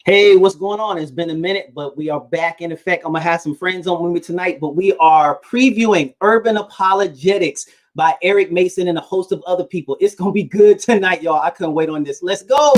Hey, what's going on? It's been a minute, but we are back in effect. I'm gonna have some friends on with me tonight, but we are previewing Urban Apologetics by Eric Mason and a host of other people. It's gonna be good tonight, y'all. I couldn't wait on this. Let's go.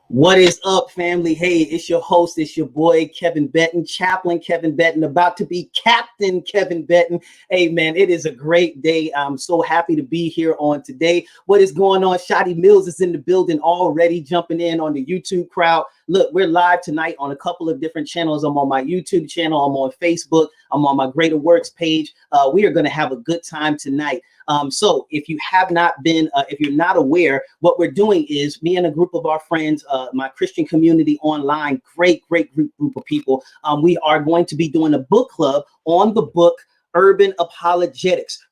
What is up, family? Hey, it's your host, it's your boy, Kevin Benton, Chaplain Kevin Benton, about to be Captain Kevin Benton. Hey, man, it is a great day. I'm so happy to be here on today. What is going on? Shotty Mills is in the building already, jumping in on the YouTube crowd. Look, we're live tonight on a couple of different channels. I'm on my YouTube channel. I'm on Facebook. I'm on my Greater Works page. We are going to have a good time tonight. So if you have not been, if you're not aware, what we're doing is me and a group of our friends, my Christian community online, great group of people. We are going to be doing a book club on the book Urban Apologetics,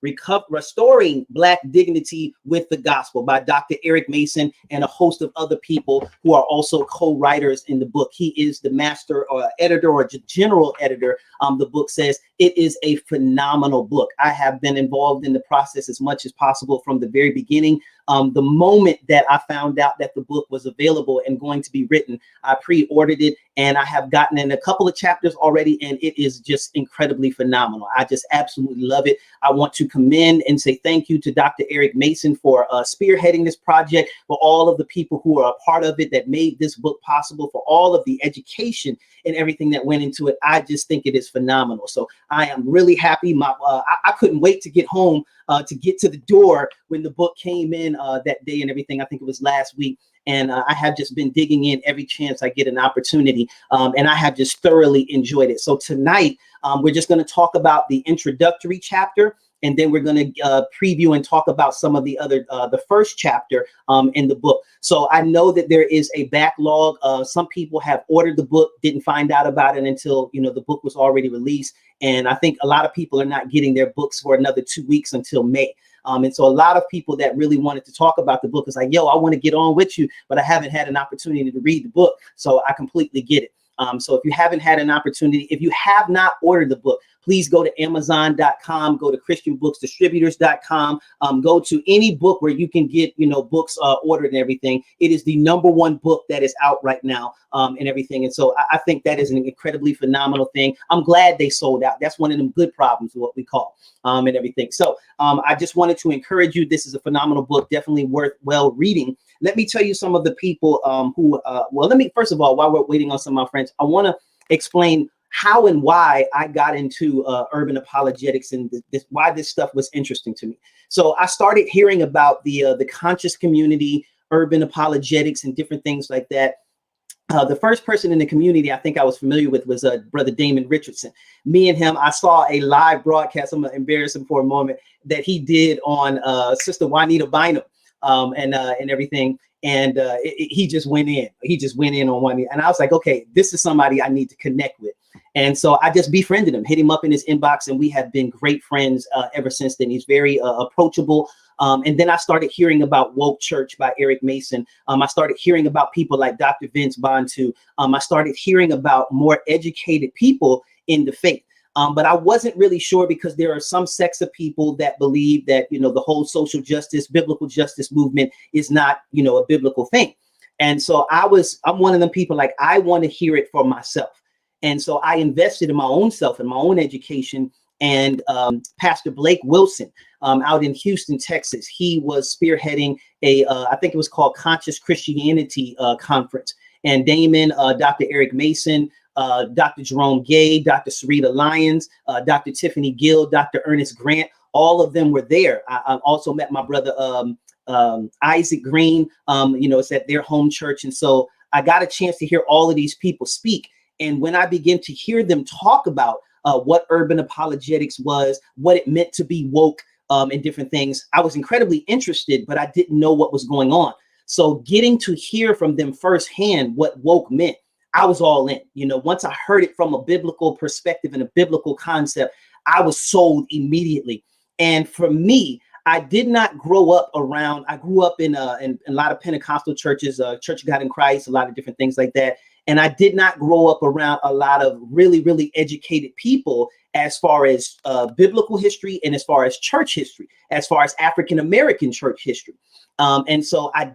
Restoring Black Dignity with the Gospel by Dr. Eric Mason and a host of other people who are also co-writers in the book. He is the master or editor or general editor. The book says it is a phenomenal book. I have been involved in the process as much as possible from the very beginning. The moment that I found out that the book was available and going to be written, I pre-ordered it and I have gotten in a couple of chapters already, and it is just incredibly phenomenal. I just absolutely love it. I want to commend and say thank you to Dr. Eric Mason for spearheading this project, for all of the people who are a part of it that made this book possible, for all of the education and everything that went into it. I just think it is phenomenal. So I am really happy. I couldn't wait to get home to get to the door when the book came in that day and everything. I think it was last week. And I have just been digging in every chance I get an opportunity. And I have just thoroughly enjoyed it. So tonight, we're just going to talk about the introductory chapter. And then we're going to preview and talk about some of the other, the first chapter in the book. So I know that there is a backlog. Some people have ordered the book, didn't find out about it until, the book was already released. And I think a lot of people are not getting their books for another 2 weeks until May. And so a lot of people that really wanted to talk about the book is like, yo, I want to get on with you, but I haven't had an opportunity to read the book. So I completely get it. So if you haven't had an opportunity, if you have not ordered the book, please go to Amazon.com, go to ChristianBooksDistributors.com, go to any book where you can get, books ordered and everything. It is the #1 book that is out right now and everything. And so I think that is an incredibly phenomenal thing. I'm glad they sold out. That's one of them good problems, what we call and everything. So I just wanted to encourage you. This is a phenomenal book, definitely worthwhile reading. Let me tell you some of the people first of all, while we're waiting on some of my friends, I want to explain how and why I got into urban apologetics and why this stuff was interesting to me. So I started hearing about the conscious community, urban apologetics, and different things like that. The first person in the community I think I was familiar with was Brother Damon Richardson. Me and him, I saw a live broadcast, I'm going to embarrass him for a moment, that he did on Sister Juanita Bynum and everything. And he just went in. He just went in on one. And I was like, okay, this is somebody I need to connect with. And so I just befriended him, hit him up in his inbox, and we have been great friends ever since then. He's very approachable. And then I started hearing about Woke Church by Eric Mason. I started hearing about people like Dr. Vince Bantu. I started hearing about more educated people in the faith. But I wasn't really sure because there are some sects of people that believe that, the whole social justice, biblical justice movement is not, a biblical thing. And so I'm one of them people like, I want to hear it for myself. And so I invested in my own self and my own education. And Pastor Blake Wilson out in Houston, Texas, he was spearheading I think it was called Conscious Christianity Conference. And Damon, Dr. Eric Mason, Dr. Jerome Gay, Dr. Sarita Lyons, Dr. Tiffany Gill, Dr. Ernest Grant, all of them were there. I also met my brother Isaac Green, it's at their home church. And so I got a chance to hear all of these people speak. And when I began to hear them talk about what urban apologetics was, what it meant to be woke and different things, I was incredibly interested, but I didn't know what was going on. So getting to hear from them firsthand what woke meant, I was all in. Once I heard it from a biblical perspective and a biblical concept, I was sold immediately. And for me, I did not grow up around. I grew up in a lot of Pentecostal churches, Church of God in Christ, a lot of different things like that. And I did not grow up around a lot of really, really educated people as far as biblical history and as far as church history, as far as African American church history. And so I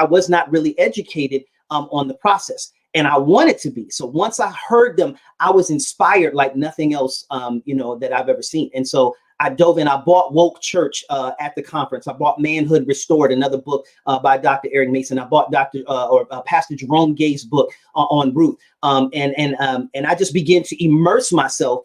was not really educated on the process. And I wanted to be. So once I heard them, I was inspired like nothing else, that I've ever seen. And so I dove in. I bought Woke Church at the conference. I bought Manhood Restored, another book by Dr. Eric Mason. I bought Pastor Jerome Gay's book on Ruth. And I just began to immerse myself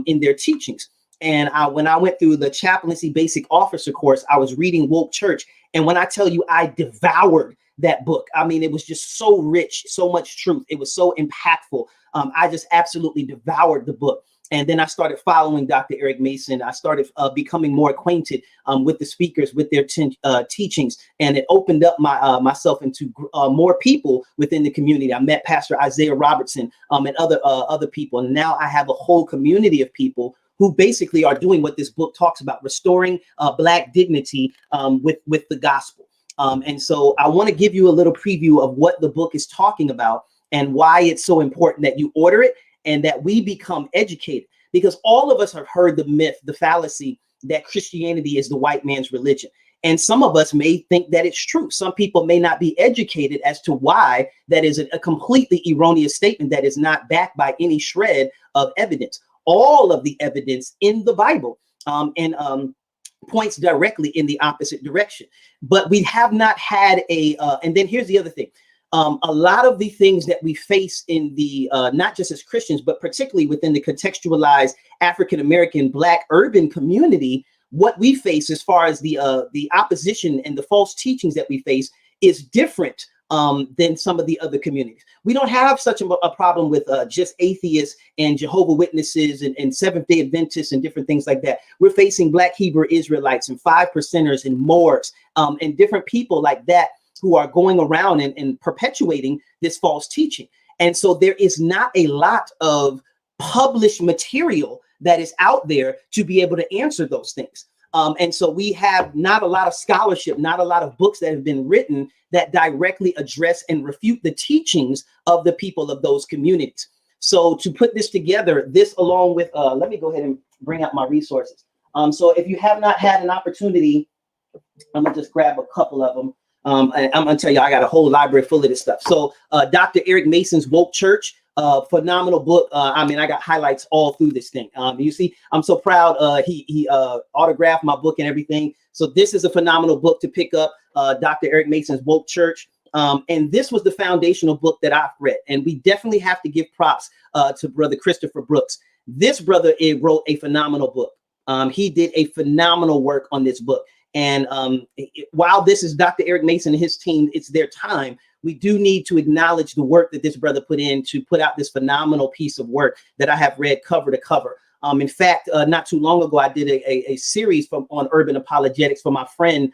in their teachings. And when I went through the chaplaincy basic officer course, I was reading Woke Church. And when I tell you, I devoured that book. I mean, it was just so rich, so much truth. It was so impactful. I just absolutely devoured the book. And then I started following Dr. Eric Mason. I started becoming more acquainted with the speakers, with their teachings, and it opened up myself into more people within the community. I met Pastor Isaiah Robertson and other people, and now I have a whole community of people who basically are doing what this book talks about: restoring Black dignity with the gospel. And so I want to give you a little preview of what the book is talking about and why it's so important that you order it and that we become educated, because all of us have heard the myth, the fallacy that Christianity is the white man's religion. And some of us may think that it's true. Some people may not be educated as to why that is a completely erroneous statement that is not backed by any shred of evidence. All of the evidence in the Bible points directly in the opposite direction. But we have not had and then here's the other thing. A lot of the things that we face in the, not just as Christians, but particularly within the contextualized African-American Black urban community, what we face as far as the opposition and the false teachings that we face is different than some of the other communities. We don't have such a problem with just atheists and Jehovah's Witnesses and Seventh-day Adventists and different things like that. We're facing Black Hebrew Israelites and 5%ers and Moors and different people like that who are going around and perpetuating this false teaching. And so there is not a lot of published material that is out there to be able to answer those things. And so we have not a lot of scholarship, not a lot of books that have been written that directly address and refute the teachings of the people of those communities. So to put this together, this along with, let me go ahead and bring out my resources. So if you have not had an opportunity, I'm gonna just grab a couple of them. And I'm gonna tell you, I got a whole library full of this stuff. So Dr. Eric Mason's Woke Church, phenomenal book. I mean, I got highlights all through this thing. You see, I'm so proud. He autographed my book and everything. So this is a phenomenal book to pick up. Dr. Eric Mason's Woke Church. And this was the foundational book that I've read. And we definitely have to give props to Brother Christopher Brooks. This brother wrote a phenomenal book. He did a phenomenal work on this book. And while this is Dr. Eric Mason and his team, it's their time. We do need to acknowledge the work that this brother put in to put out this phenomenal piece of work that I have read cover to cover. In fact, not too long ago, I did a series on urban apologetics for my friend,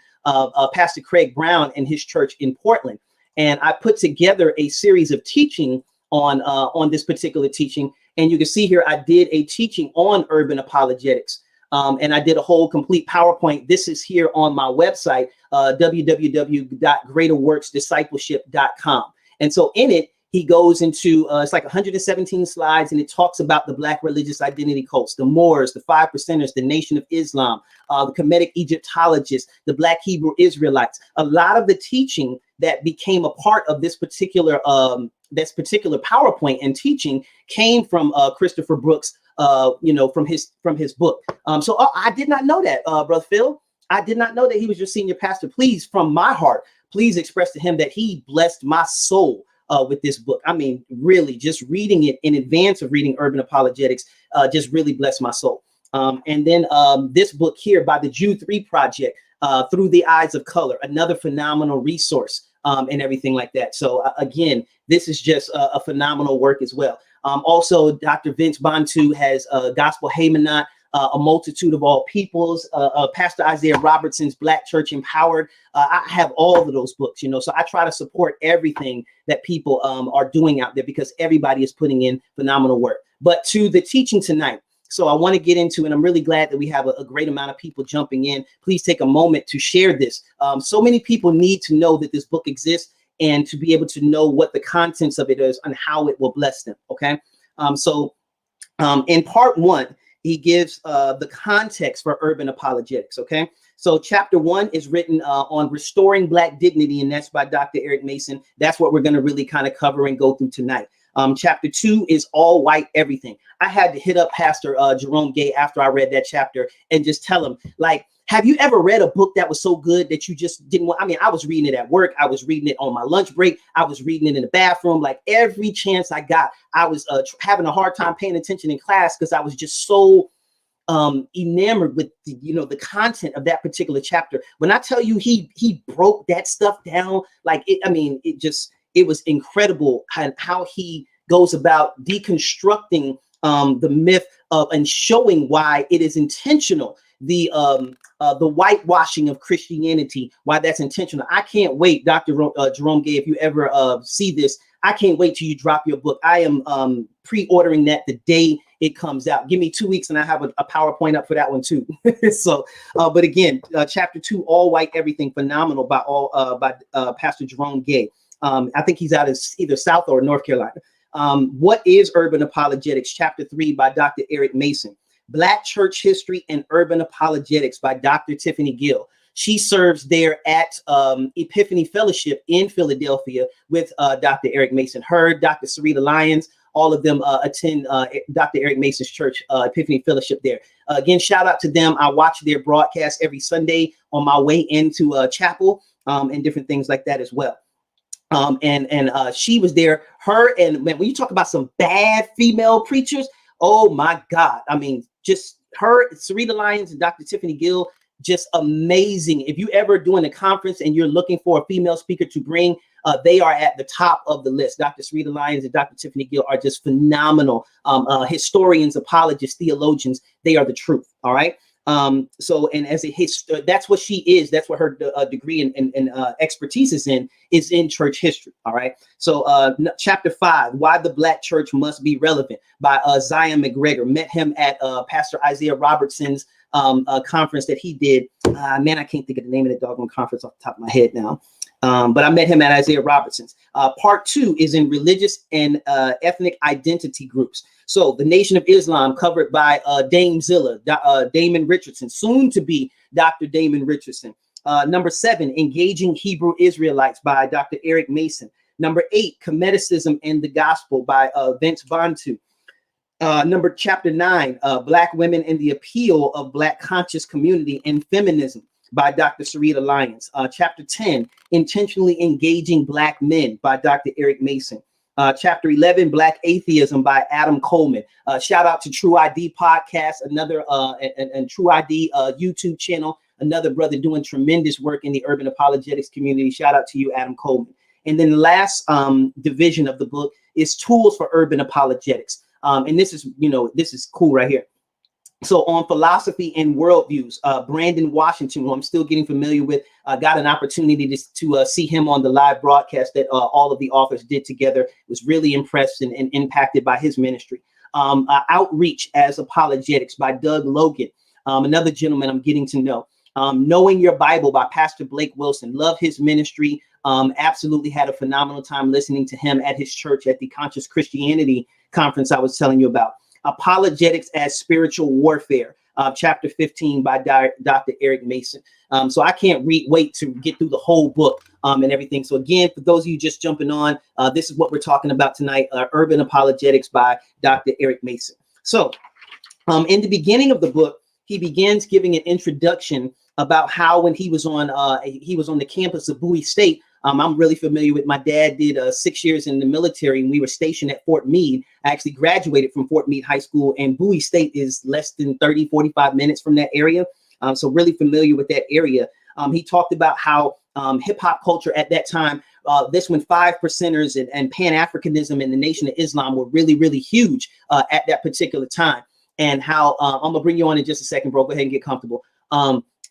Pastor Craig Brown and his church in Portland. And I put together a series of teaching on this particular teaching. And you can see here, I did a teaching on urban apologetics. And I did a whole complete PowerPoint. This is here on my website, www.greaterworksdiscipleship.com. And so in it, he goes into, it's like 117 slides, and it talks about the Black religious identity cults, the Moors, the 5%ers, the Nation of Islam, the Kemetic Egyptologists, the Black Hebrew Israelites. A lot of the teaching that became a part of this particular PowerPoint and teaching came from Christopher Brooks, from his book. So I did not know that, Brother Phil. I did not know that he was your senior pastor. Please, from my heart, please express to him that he blessed my soul with this book. I mean, really, just reading it in advance of reading Urban Apologetics just really blessed my soul. And then this book here by the Jude 3 Project, Through the Eyes of Color, another phenomenal resource and everything like that. So again, this is just a phenomenal work as well. Also, Dr. Vince Bantu has Gospel Haymanot, A Multitude of All Peoples, Pastor Isaiah Robertson's Black Church Empowered. I have all of those books, so I try to support everything that people are doing out there because everybody is putting in phenomenal work. But to the teaching tonight, So I want to get into, and I'm really glad that we have a great amount of people jumping in. Please take a moment to share this. So many people need to know that this book exists and to be able to know what the contents of it is and how it will bless them. Okay. In part one, he gives the context for urban apologetics. Okay. So chapter 1 is written on restoring Black dignity, and that's by Dr. Eric Mason. That's what we're going to really kind of cover and go through tonight. Chapter 2 is all white everything. I had to hit up Pastor Jerome Gay after I read that chapter and just tell him, like, have you ever read a book that was so good that you just didn't want? I mean, I was reading it at work. I was reading it on my lunch break. I was reading it in the bathroom. Like every chance I got, I was having a hard time paying attention in class because I was just so enamored with the content of that particular chapter. When I tell you he broke that stuff down, like it was incredible how he goes about deconstructing the myth of and showing why it is intentional, the whitewashing of Christianity, why that's intentional. I can't wait, Dr. Jerome Gay, if you ever see this, I can't wait till you drop your book. I am pre-ordering that the day it comes out. Give me 2 weeks and I have a PowerPoint up for that one too. But again, chapter 2, all white everything, phenomenal by Pastor Jerome Gay. I think he's out of either South or North Carolina. What is urban apologetics? Chapter 3 by Dr. Eric Mason. Black Church History and Urban Apologetics by Dr. Tiffany Gill. She serves there at Epiphany Fellowship in Philadelphia with Dr. Eric Mason. Her, Dr. Sarita Lyons, all of them attend Dr. Eric Mason's church, Epiphany Fellowship there. Again, shout out to them. I watch their broadcast every Sunday on my way into chapel and different things like that as well. She was there. Her and man, when you talk about some bad female preachers, oh my God. I mean, just her, Sarita Lyons and Dr. Tiffany Gill, just amazing. If you ever doing a conference and you're looking for a female speaker to bring, they are at the top of the list. Dr. Sarita Lyons and Dr. Tiffany Gill are just phenomenal historians, apologists, theologians. They are the truth. All right. And as that's what she is. That's what her degree and expertise is in church history. All right. So chapter 5, Why the Black Church Must Be Relevant by Zion McGregor. Met him at Pastor Isaiah Robertson's conference that he did. Man, I can't think of the name of the doggone conference off the top of my head now. But I met him at Isaiah Robertson's. Part 2 is in religious and ethnic identity groups. So the Nation of Islam, covered by Dame Zilla, Damon Richardson, soon to be Dr. Damon Richardson. Number 7, Engaging Hebrew Israelites by Dr. Eric Mason. Number 8, Comedicism and the Gospel by Vince Bantu. Chapter 9, Black Women and the Appeal of Black Conscious Community and Feminism by Dr. Sarita Lyons. Chapter 10, Intentionally Engaging Black Men by Dr. Eric Mason. Chapter 11, Black Atheism by Adam Coleman. Shout out to True ID Podcast, another and True ID YouTube channel, another brother doing tremendous work in the urban apologetics community. Shout out to you, Adam Coleman. And then the last division of the book is Tools for Urban Apologetics. And this is cool right here. So on philosophy and worldviews, Brandon Washington, who I'm still getting familiar with, got an opportunity to see him on the live broadcast that all of the authors did together. Was really impressed and impacted by his ministry. Outreach as Apologetics by Doug Logan, another gentleman I'm getting to know. Knowing Your Bible by Pastor Blake Wilson. Love his ministry. Absolutely had a phenomenal time listening to him at his church at the Conscious Christianity conference I was telling you about. Apologetics as Spiritual Warfare, chapter 15 by Dr. Eric Mason. So I can't wait to get through the whole book and everything. So again, for those of you just jumping on, this is what we're talking about tonight, Urban Apologetics by Dr. Eric Mason. So in the beginning of the book, he begins giving an introduction about how when he was on the campus of Bowie State. I'm really familiar with. My dad did 6 years in the military, and we were stationed at Fort Meade. I actually graduated from Fort Meade High School, and Bowie State is less than 45 minutes from that area. So really familiar with that area. He talked about how hip hop culture at that time, this when 5%ers and Pan-Africanism and the Nation of Islam were really, really huge at that particular time. And how I'm going to bring you on in just a second, bro. Go ahead and get comfortable.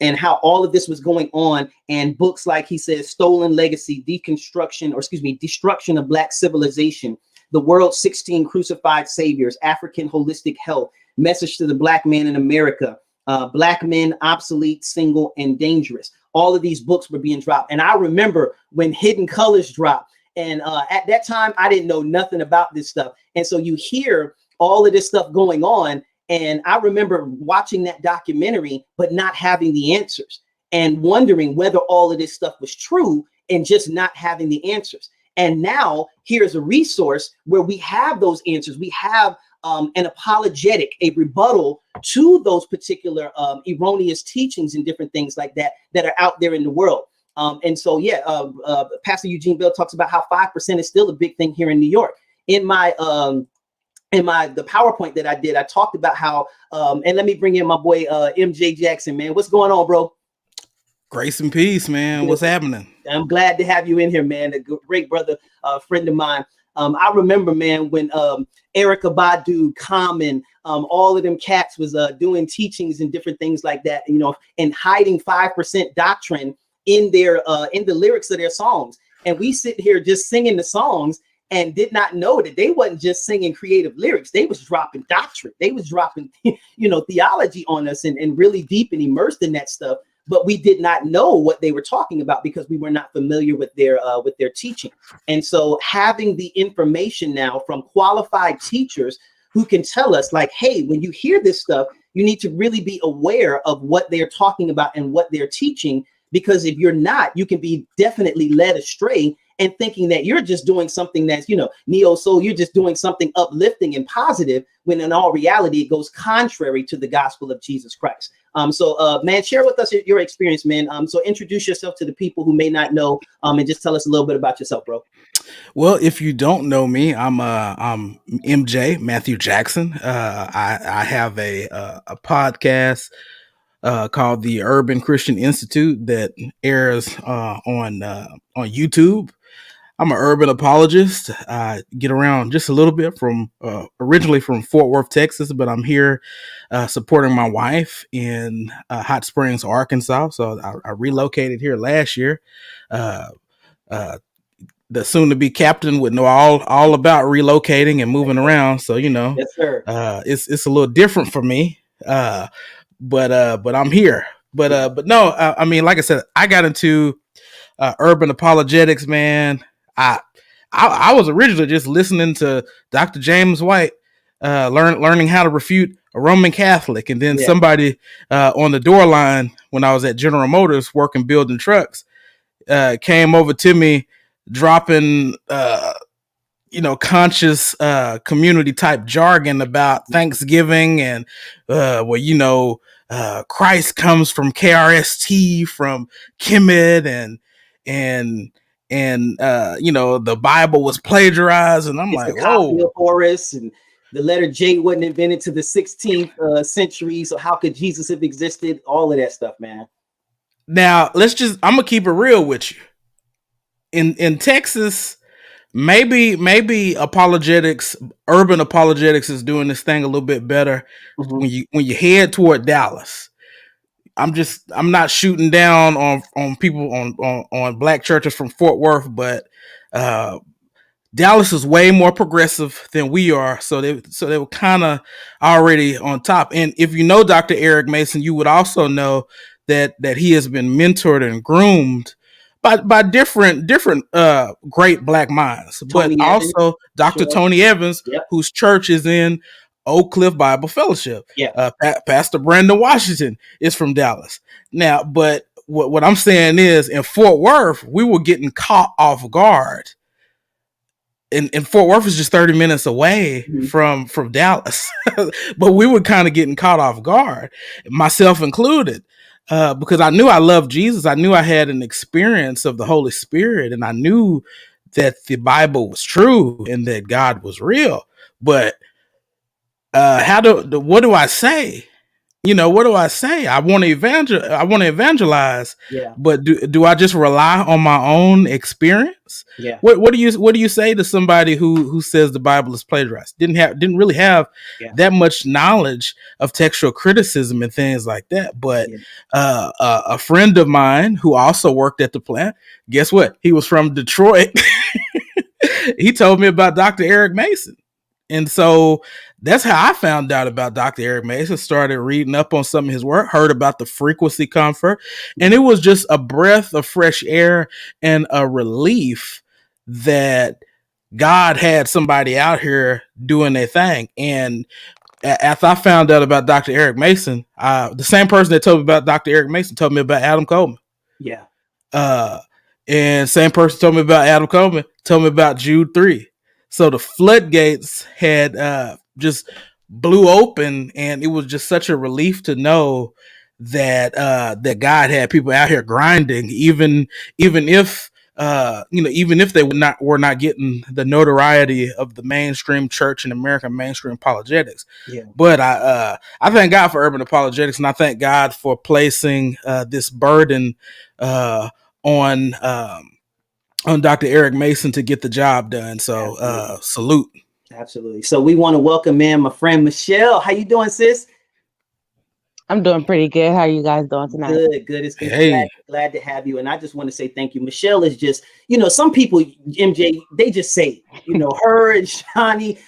And how all of this was going on, and books like he says, Stolen Legacy, Destruction of Black Civilization, The World's 16 Crucified Saviors, African Holistic Health, Message to the Black Man in America, Black Men, Obsolete, Single, and Dangerous. All of these books were being dropped. And I remember when Hidden Colors dropped. And at that time, I didn't know nothing about this stuff. And so you hear all of this stuff going on. And I remember watching that documentary, but not having the answers and wondering whether all of this stuff was true and just not having the answers. And now here's a resource where we have those answers. We have an apologetic, a rebuttal to those particular erroneous teachings and different things like that that are out there in the world. And so, yeah, Pastor Eugene Bell talks about how 5% is still a big thing here in New York. In the PowerPoint that I did, I talked about how, and let me bring in my boy MJ Jackson, man. What's going on, bro? Grace and peace, man. What's happening? I'm glad to have you in here, man. A great brother, friend of mine. I remember, man, when Erykah Badu, Common, all of them cats was doing teachings and different things like that, you know, and hiding 5% doctrine in the lyrics of their songs. And we sit here just singing the songs and did not know that they wasn't just singing creative lyrics. They was dropping doctrine. They was dropping, you know, theology on us and really deep and immersed in that stuff. But we did not know what they were talking about because we were not familiar with their teaching. And so having the information now from qualified teachers who can tell us, like, hey, when you hear this stuff, you need to really be aware of what they're talking about and what they're teaching. Because if you're not, you can be definitely led astray and thinking that you're just doing something that's, you know, neo soul, you're just doing something uplifting and positive, when in all reality, it goes contrary to the gospel of Jesus Christ. So, man, share with us your experience, man. So introduce yourself to the people who may not know, and just tell us a little bit about yourself, bro. Well, if you don't know me, I'm MJ Matthew Jackson. I have a podcast called the Urban Christian Institute that airs on YouTube. I'm an urban apologist. I get around just a little bit from originally from Fort Worth, Texas, but I'm here supporting my wife in Hot Springs, Arkansas. So I relocated here last year. The soon-to-be captain would know all about relocating and moving around. So, you know, yes, sir. It's a little different for me, but I'm here. But no, I mean, like I said, I got into urban apologetics, man. I was originally just listening to Dr. James White, learning how to refute a Roman Catholic, and then somebody on the door line when I was at General Motors working building trucks came over to me, dropping conscious community type jargon about Thanksgiving and Christ comes from KRST, from Kemet, and the Bible was plagiarized, and I'm it's like, the copy whoa. of Horus, and the letter J wasn't invented to the 16th century. So how could Jesus have existed? All of that stuff, man. Now I'm gonna keep it real with you. In Texas, maybe apologetics, urban apologetics is doing this thing a little bit better. Mm-hmm. When you head toward Dallas. I'm not shooting down on people on black churches from Fort Worth, but Dallas is way more progressive than we are. So they were kind of already on top. And if you know Dr. Eric Mason, you would also know that he has been mentored and groomed by different great black minds, Tony but Evans, also Dr. Sure. Tony Evans, yep. whose church is in Oak Cliff Bible Fellowship. Yeah. Pastor Brandon Washington is from Dallas. Now, but what I'm saying is, in Fort Worth, we were getting caught off guard. And Fort Worth is just 30 minutes away mm-hmm. from Dallas, but we were kind of getting caught off guard, myself included. Because I knew I loved Jesus. I knew I had an experience of the Holy Spirit, and I knew that the Bible was true and that God was real. But what do I say? What do I say? I want to evangelize. Yeah. But do I just rely on my own experience? Yeah. What do you say to somebody who says the Bible is plagiarized? Didn't really have that much knowledge of textual criticism and things like that. But a friend of mine who also worked at the plant, guess what? He was from Detroit. He told me about Dr. Eric Mason. And so that's how I found out about Dr. Eric Mason. Started reading up on some of his work, heard about the frequency comfort, and it was just a breath of fresh air and a relief that God had somebody out here doing their thing. And after I found out about Dr. Eric Mason, the same person that told me about Dr. Eric Mason told me about Adam Coleman. Yeah. Uh, and same person told me about Adam Coleman, told me about Jude 3. So the floodgates had just blew open, and it was just such a relief to know that that God had people out here grinding, even if even if they were not getting the notoriety of the mainstream church and American mainstream apologetics. Yeah. But I thank God for urban apologetics, and I thank God for placing this burden on Dr. Eric Mason to get the job done. So salute. Absolutely. So we want to welcome in my friend Michelle. How you doing, sis? I'm doing pretty good. How are you guys doing tonight? Good. It's good. Hey. Glad to have you. And I just want to say thank you. Michelle is just, some people, MJ, they just say, her and Shani,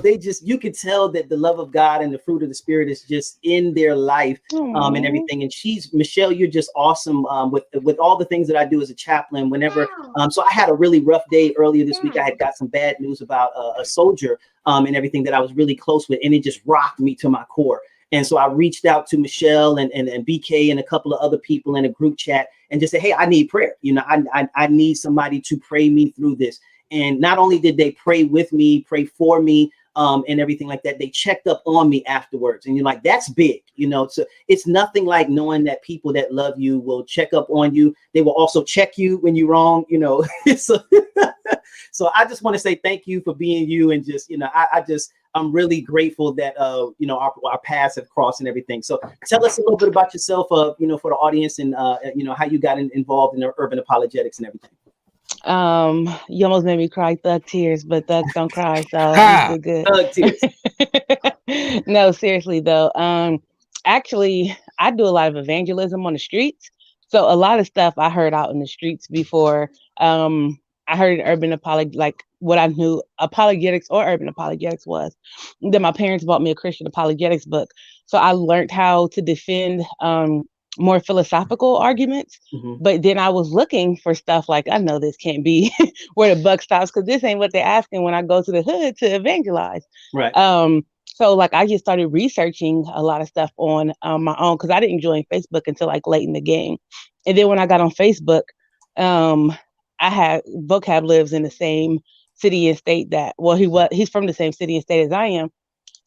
they just, you can tell that the love of God and the fruit of the Spirit is just in their life and everything. And Michelle, you're just awesome with all the things that I do as a chaplain whenever. So I had a really rough day earlier this week. I had got some bad news about a soldier and everything that I was really close with. And it just rocked me to my core. And so I reached out to Michelle and BK and a couple of other people in a group chat and just said, hey, I need prayer. I need somebody to pray me through this. And not only did they pray with me, pray for me and everything like that, they checked up on me afterwards. And you're like, that's big, so it's nothing like knowing that people that love you will check up on you. They will also check you when you're wrong, So I just want to say thank you for being you. And just, I'm really grateful that, our paths have crossed and everything. So tell us a little bit about yourself, for the audience and, how you got involved in the urban apologetics and everything. You almost made me cry thug tears, but thugs don't cry. So I'm good. Thug tears. No, seriously though. Actually, I do a lot of evangelism on the streets. So a lot of stuff I heard out in the streets before. I heard urban like what I knew apologetics or urban apologetics was. Then my parents bought me a Christian apologetics book. So I learned how to defend more philosophical arguments. But then I was looking for stuff like, I know this can't be where the buck stops, because this ain't what they're asking when I go to the hood to evangelize. Right. So like I just started researching a lot of stuff on my own, because I didn't join Facebook until like late in the game. And then when I got on Facebook, I had Vocab lives in the same city and state he's from the same city and state as I am.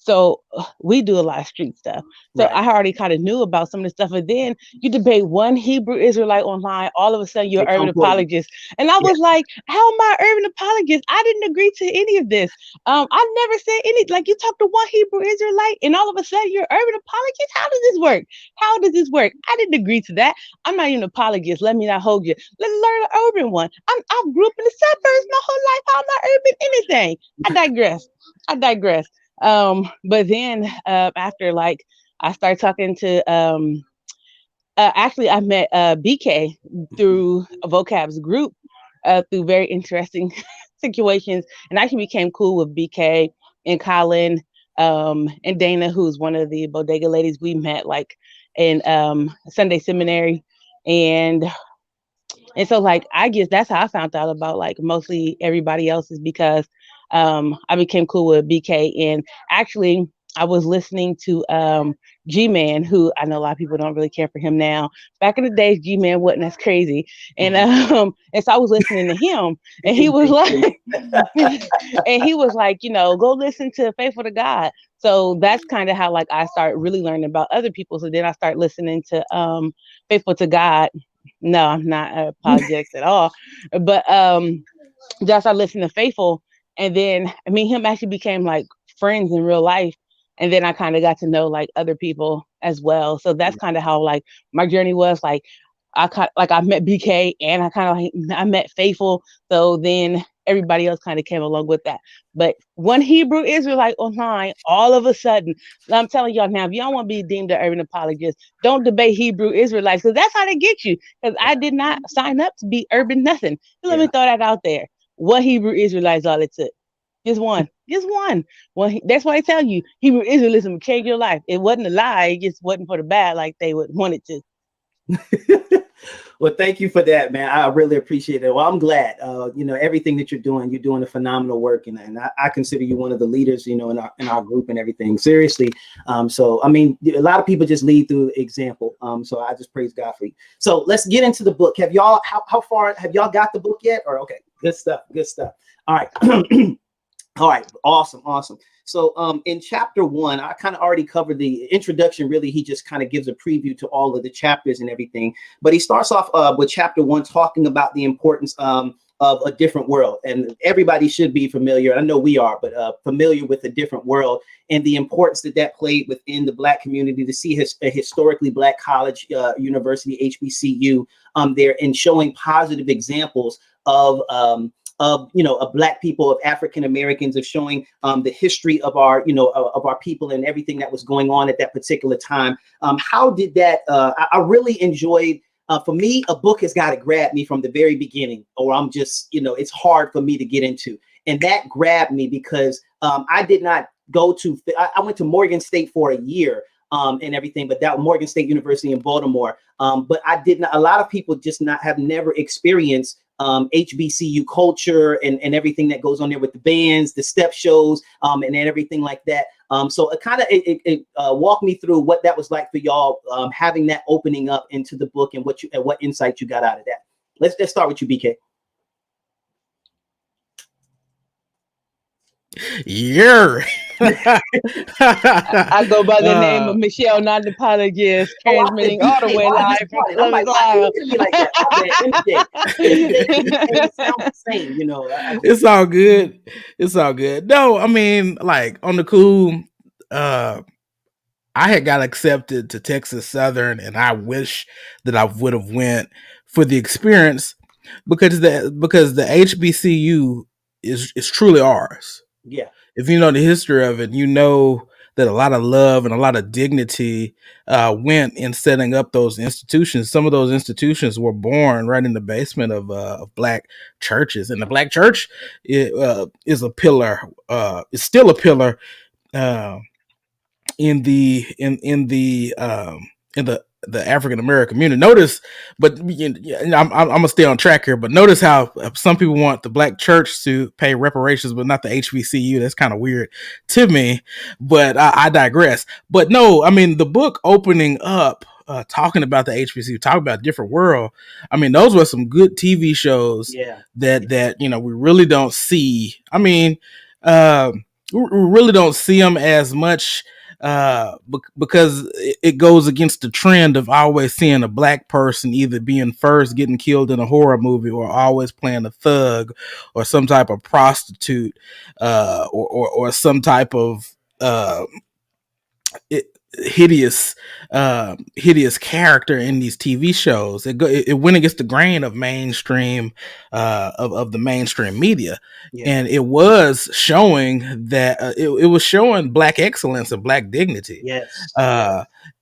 So we do a lot of street stuff. So right. I already kind of knew about some of the stuff. And then you debate one Hebrew Israelite online, all of a sudden you're an urban apologist. And I was like, how am I an urban apologist? I didn't agree to any of this. I never said like you talked to one Hebrew Israelite and all of a sudden you're an urban apologist. How does this work? How does this work? I didn't agree to that. I'm not even an apologist. Let me not hold you. Let's learn an urban one. I grew up in the suburbs my whole life. How am I urban anything? I digress. But then after like I started talking to actually I met BK through a Vocab's group through very interesting situations, and I actually became cool with BK and Colin and Dana, who's one of the bodega ladies we met like in Sunday seminary. And so like I guess that's how I found out about like mostly everybody else, is because I became cool with BK. And actually I was listening to G-Man, who I know a lot of people don't really care for him now. Back in the days, G-Man wasn't as crazy. And so I was listening to him, and he was like go listen to Faithful to God. So that's kind of how like I started really learning about other people. So then I started listening to Faithful to God. No, I'm not apologetics at all. But just I listened to Faithful, and then him actually became like friends in real life. And then I kind of got to know like other people as well. So that's kind of how like my journey was. Like I met BK and I met Faithful. So then everybody else kind of came along with that. But one Hebrew Israelite online, all of a sudden, I'm telling y'all now, if y'all want to be deemed an urban apologist, don't debate Hebrew Israelites, because that's how they get you. Because I did not sign up to be urban nothing. Let me throw that out there. What Hebrew Israelites all it took? Just one. Just one. Well, that's why I tell you, Hebrew Israelism will change your life. It wasn't a lie. It just wasn't for the bad like they would want it to. Well, thank you for that, man. I really appreciate it. Well, I'm glad. Everything that you're doing a phenomenal work, and I consider you one of the leaders, in our group and everything. Seriously. So I mean, a lot of people just lead through example. So I just praise God for you. So let's get into the book. Have y'all how far have y'all got the book yet? Or okay, good stuff. All right. All right, awesome. So in chapter 1, I kind of already covered the introduction. Really, he just kind of gives a preview to all of the chapters and everything. But he starts off with chapter 1 talking about the importance of a different world. And everybody should be familiar, I know we are, but familiar with a different world and the importance that played within the Black community, to see a historically Black college, university, HBCU there, and showing positive examples of Black people, of African Americans, of showing the history of our, of our people and everything that was going on at that particular time. How did that? I really enjoyed. For me, a book has got to grab me from the very beginning, or I'm just, it's hard for me to get into. And that grabbed me because I did not go to. I went to Morgan State for a year. And everything, but that Morgan State University in Baltimore. But I did not. A lot of people just have never experienced HBCU culture and everything that goes on there with the bands, the step shows, and everything like that. So it kind of walked me through what that was like for y'all, having that opening up into the book and what insight you got out of that. Let's start with you, BK. Yeah. I go by the name of Michelle, not an apologist, transmitting all the way live from Columbus, Ohio. It's all good. It's all good. No, I mean, like on the cool, I had got accepted to Texas Southern, and I wish that I would have went for the experience because the HBCU is truly ours. Yeah. If you know the history of it, you know that a lot of love and a lot of dignity went in setting up those institutions. Some of those institutions were born right in the basement of Black churches, and the Black church is a pillar. Is still a pillar in the African American community. Notice, but I'm gonna stay on track here. But notice how some people want the Black church to pay reparations, but not the HBCU. That's kind of weird to me. But I digress. But no, I mean the book opening up, talking about the HBCU, talking about a different world. I mean, those were some good TV shows. Yeah. That we really don't see. I mean, we really don't see them as much. Because it goes against the trend of always seeing a Black person either being first getting killed in a horror movie, or always playing a thug, or some type of prostitute, or some type of hideous character in these TV shows. It went against the grain of mainstream of the mainstream media. Yeah. And it was showing that it was showing Black excellence and Black dignity. Yes.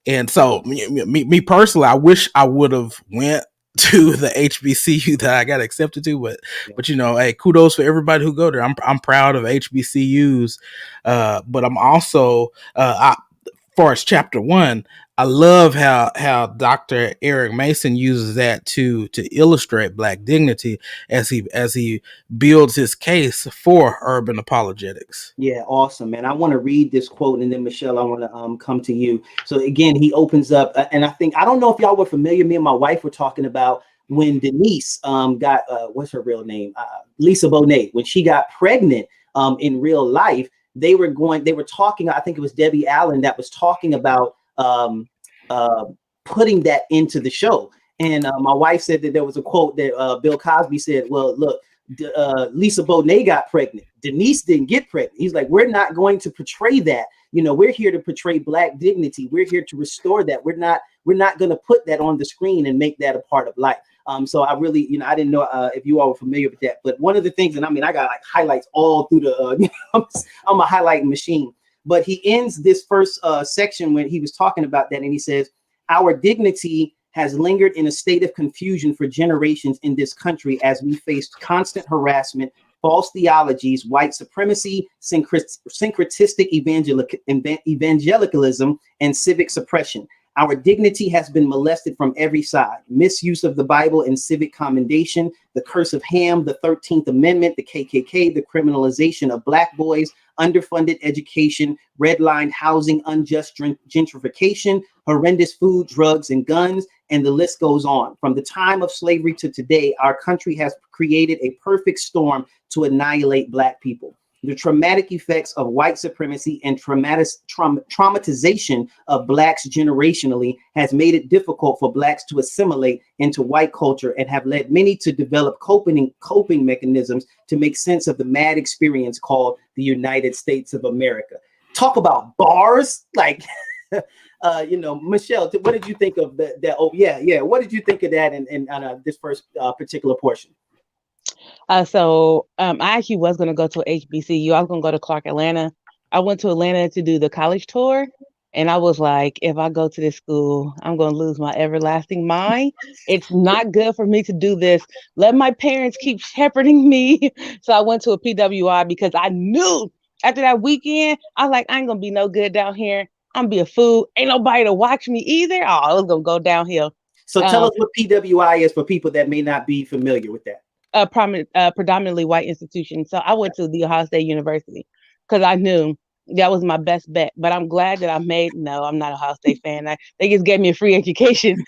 And so me personally, I wish I would have went to the HBCU that I got accepted to, but hey, kudos for everybody who go there. I'm proud of HBCUs, but I'm also far as chapter 1, I love how Dr. Eric Mason uses that to illustrate Black dignity as he builds his case for urban apologetics. Yeah, awesome, man. I want to read this quote, and then Michelle, I want to come to you. So again, he opens up, and I don't know if y'all were familiar. Me and my wife were talking about when Denise got what's her real name, Lisa Bonet, when she got pregnant in real life. They were talking, I think it was Debbie Allen that was talking about putting that into the show. And my wife said that there was a quote that Bill Cosby said, well, look, Lisa Bonet got pregnant. Denise didn't get pregnant. He's like, we're not going to portray that. We're here to portray Black dignity. We're here to restore that. We're not going to put that on the screen and make that a part of life. So I really, I didn't know if you all were familiar with that. But one of the things, and I mean, I got like highlights all through the, I'm a highlighting machine. But he ends this first section when he was talking about that. And he says, our dignity has lingered in a state of confusion for generations in this country as we faced constant harassment, false theologies, white supremacy, syncretistic evangelicalism, and civic suppression. Our dignity has been molested from every side. Misuse of the Bible and civic commendation, the curse of Ham, the 13th Amendment, the KKK, the criminalization of Black boys, underfunded education, redlined housing, unjust gentrification, horrendous food, drugs, and guns, and the list goes on. From the time of slavery to today, our country has created a perfect storm to annihilate Black people. The traumatic effects of white supremacy and traumatization of Blacks generationally has made it difficult for Blacks to assimilate into white culture and have led many to develop coping mechanisms to make sense of the mad experience called the United States of America. Talk about bars, like, Michelle, what did you think of that? Oh, yeah. What did you think of that in this first particular portion? So I actually was going to go to HBCU. I was going to go to Clark Atlanta. I went to Atlanta to do the college tour. And I was like, if I go to this school, I'm going to lose my everlasting mind. It's not good for me to do this. Let my parents keep shepherding me. So I went to a PWI because I knew after that weekend, I was like, I ain't going to be no good down here. I'm going to be a fool. Ain't nobody to watch me either. Oh, I was going to go downhill. So tell us what PWI is for people that may not be familiar with that. Predominantly white institution. So I went to the Ohio State University because I knew that was my best bet. But I'm glad that no, I'm not a Ohio State fan. They just gave me a free education.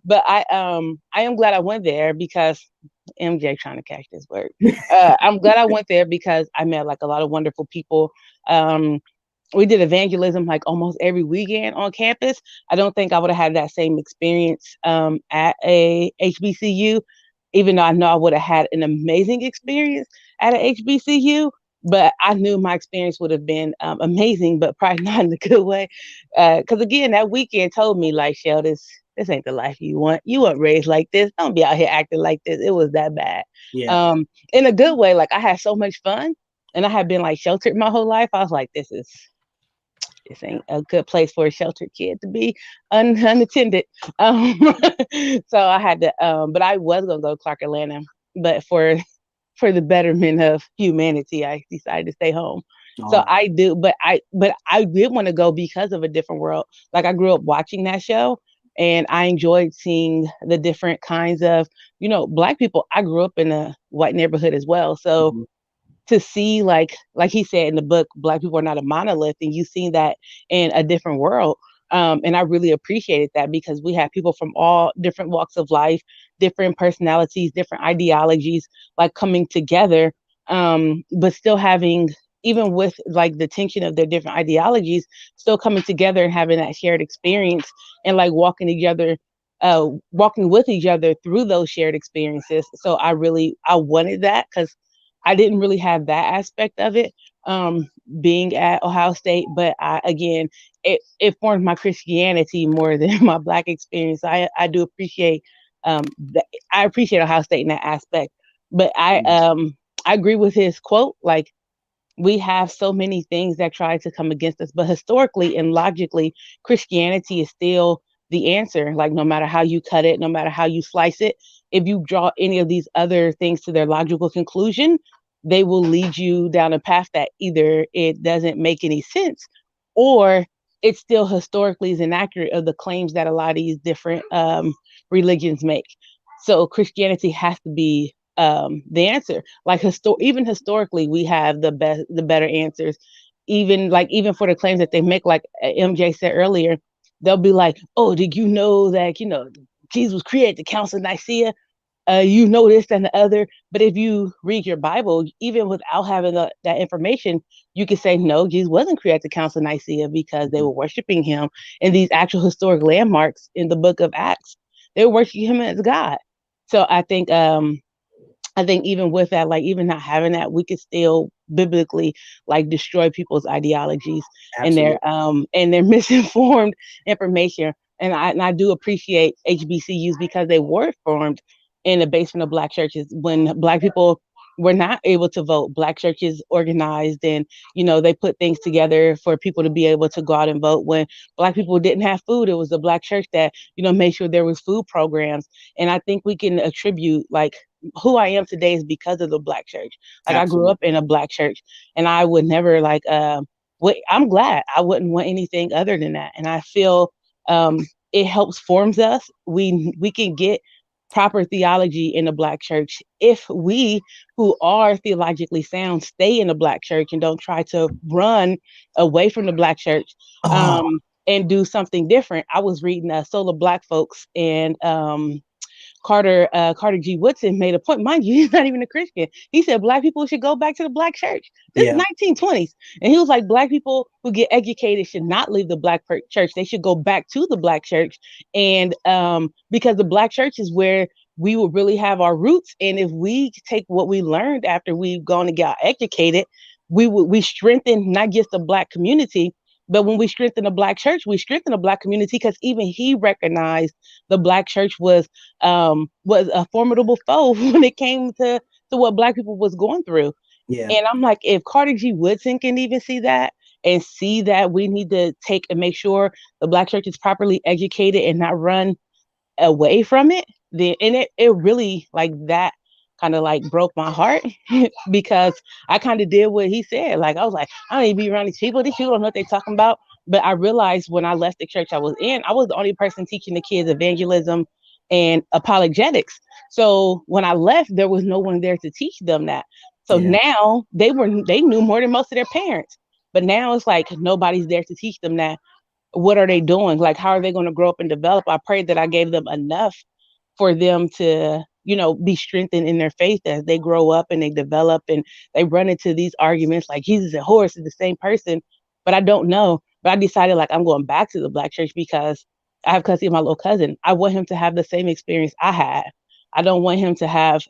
But I am glad I went there because MJ trying to catch this word. I'm glad I went there because I met like a lot of wonderful people. We did evangelism like almost every weekend on campus. I don't think I would have had that same experience at a HBCU, even though I know I would have had an amazing experience at a HBCU. But I knew my experience would have been amazing, but probably not in a good way. Because again, that weekend told me like, Shell, this ain't the life you want. You weren't raised like this. Don't be out here acting like this. It was that bad. Yeah. In a good way. Like I had so much fun, and I had been like sheltered my whole life. I was like, this ain't a good place for a sheltered kid to be unattended. So I had to, but I was gonna go to Clark Atlanta, but for the betterment of humanity, I decided to stay home. So I do, but I did want to go because of A Different World. Like I grew up watching that show, and I enjoyed seeing the different kinds of, Black people. I grew up in a white neighborhood as well, so. Mm-hmm. To see like he said in the book, Black people are not a monolith, and you've seen that in A Different World. And I really appreciated that because we have people from all different walks of life, different personalities, different ideologies, like coming together, but still having, even with like the tension of their different ideologies, still coming together and having that shared experience and like walking with each other through those shared experiences. So I wanted that because I didn't really have that aspect of it being at Ohio State, but it formed my Christianity more than my Black experience. I do appreciate I appreciate Ohio State in that aspect, but I agree with his quote. Like we have so many things that try to come against us, but historically and logically, Christianity is still the answer. Like no matter how you cut it, no matter how you slice it, if you draw any of these other things to their logical conclusion, they will lead you down a path that either it doesn't make any sense or it still historically is inaccurate of the claims that a lot of these different religions make. So Christianity has to be the answer. Like even historically, we have the better answers. Even for the claims that they make, like MJ said earlier, they'll be like, "Oh, did you know that Jesus created the Council of Nicaea? This and the other." But if you read your Bible, even without having that information, you could say, no, Jesus wasn't created the Council of Nicaea because they were worshiping him in these actual historic landmarks in the book of Acts. They were worshiping him as God. So I think even with that, like even not having that, we could still biblically like destroy people's ideologies. Absolutely. And their misinformed information. And I do appreciate HBCUs because they were formed in the basement of Black churches when Black people were not able to vote. Black churches organized and, they put things together for people to be able to go out and vote. When Black people didn't have food, it was the Black church that, made sure there was food programs. And I think we can attribute like who I am today is because of the Black church. Like I grew Absolutely. up in a Black church, and I would never like I'm glad. I wouldn't want anything other than that. And I feel it helps forms us. We can get proper theology in the Black church if we who are theologically sound stay in the Black church and don't try to run away from the Black church Oh, and do something different. I was reading Solar Black Folks, and Carter G. Woodson made a point. Mind you, he's not even a Christian. He said Black people should go back to the Black church. This is yeah, 1920s. And he was like, Black people who get educated should not leave the Black church. They should go back to the Black church. And because the Black church is where we will really have our roots. And if we take what we learned after we've gone and got educated, we strengthen not just the Black community, but when we strengthen the Black church, we strengthen the Black community, because even he recognized the Black church was a formidable foe when it came to what Black people was going through. yeah, And I'm like, if Carter G. Woodson can even see that and see that we need to take and make sure the Black church is properly educated and not run away from it, then and it really like that kind of like broke my heart because I kind of did what he said. Like I was like, I don't need to be around these people. These people don't know what they're talking about. But I realized when I left the church I was in, I was the only person teaching the kids evangelism and apologetics. So when I left, there was no one there to teach them that. So yeah, now they knew more than most of their parents. But now it's like nobody's there to teach them that. What are they doing? Like, how are they going to grow up and develop? I prayed that I gave them enough for them to, be strengthened in their faith as they grow up and they develop and they run into these arguments like Jesus and Horus is the same person, but I don't know. But I decided like I'm going back to the Black church because I have custody of my little cousin. I want him to have the same experience I had. I don't want him to have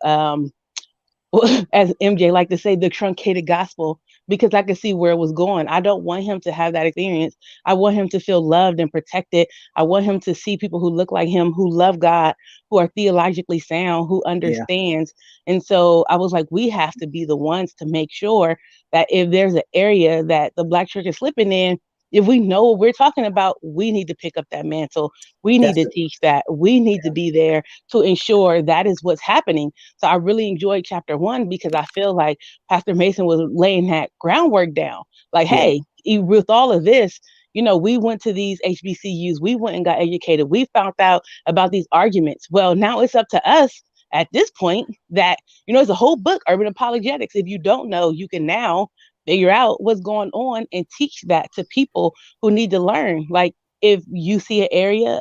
as MJ like to say, the truncated gospel, because I could see where it was going. I don't want him to have that experience. I want him to feel loved and protected. I want him to see people who look like him, who love God, who are theologically sound, who yeah, understands. And so I was like, we have to be the ones to make sure that if there's an area that the Black church is slipping in, if we know what we're talking about, we need to pick up that mantle. We need that's to it. teach that. We need to be there to ensure that is what's happening. So I really enjoyed chapter 1 because I feel like Pastor Mason was laying that groundwork down. Like, Yeah, hey, with all of this, we went to these HBCUs, we went and got educated, we found out about these arguments. Well, now it's up to us at this point that, it's a whole book, Urban Apologetics. If you don't know, you can now figure out what's going on and teach that to people who need to learn. Like, if you see an area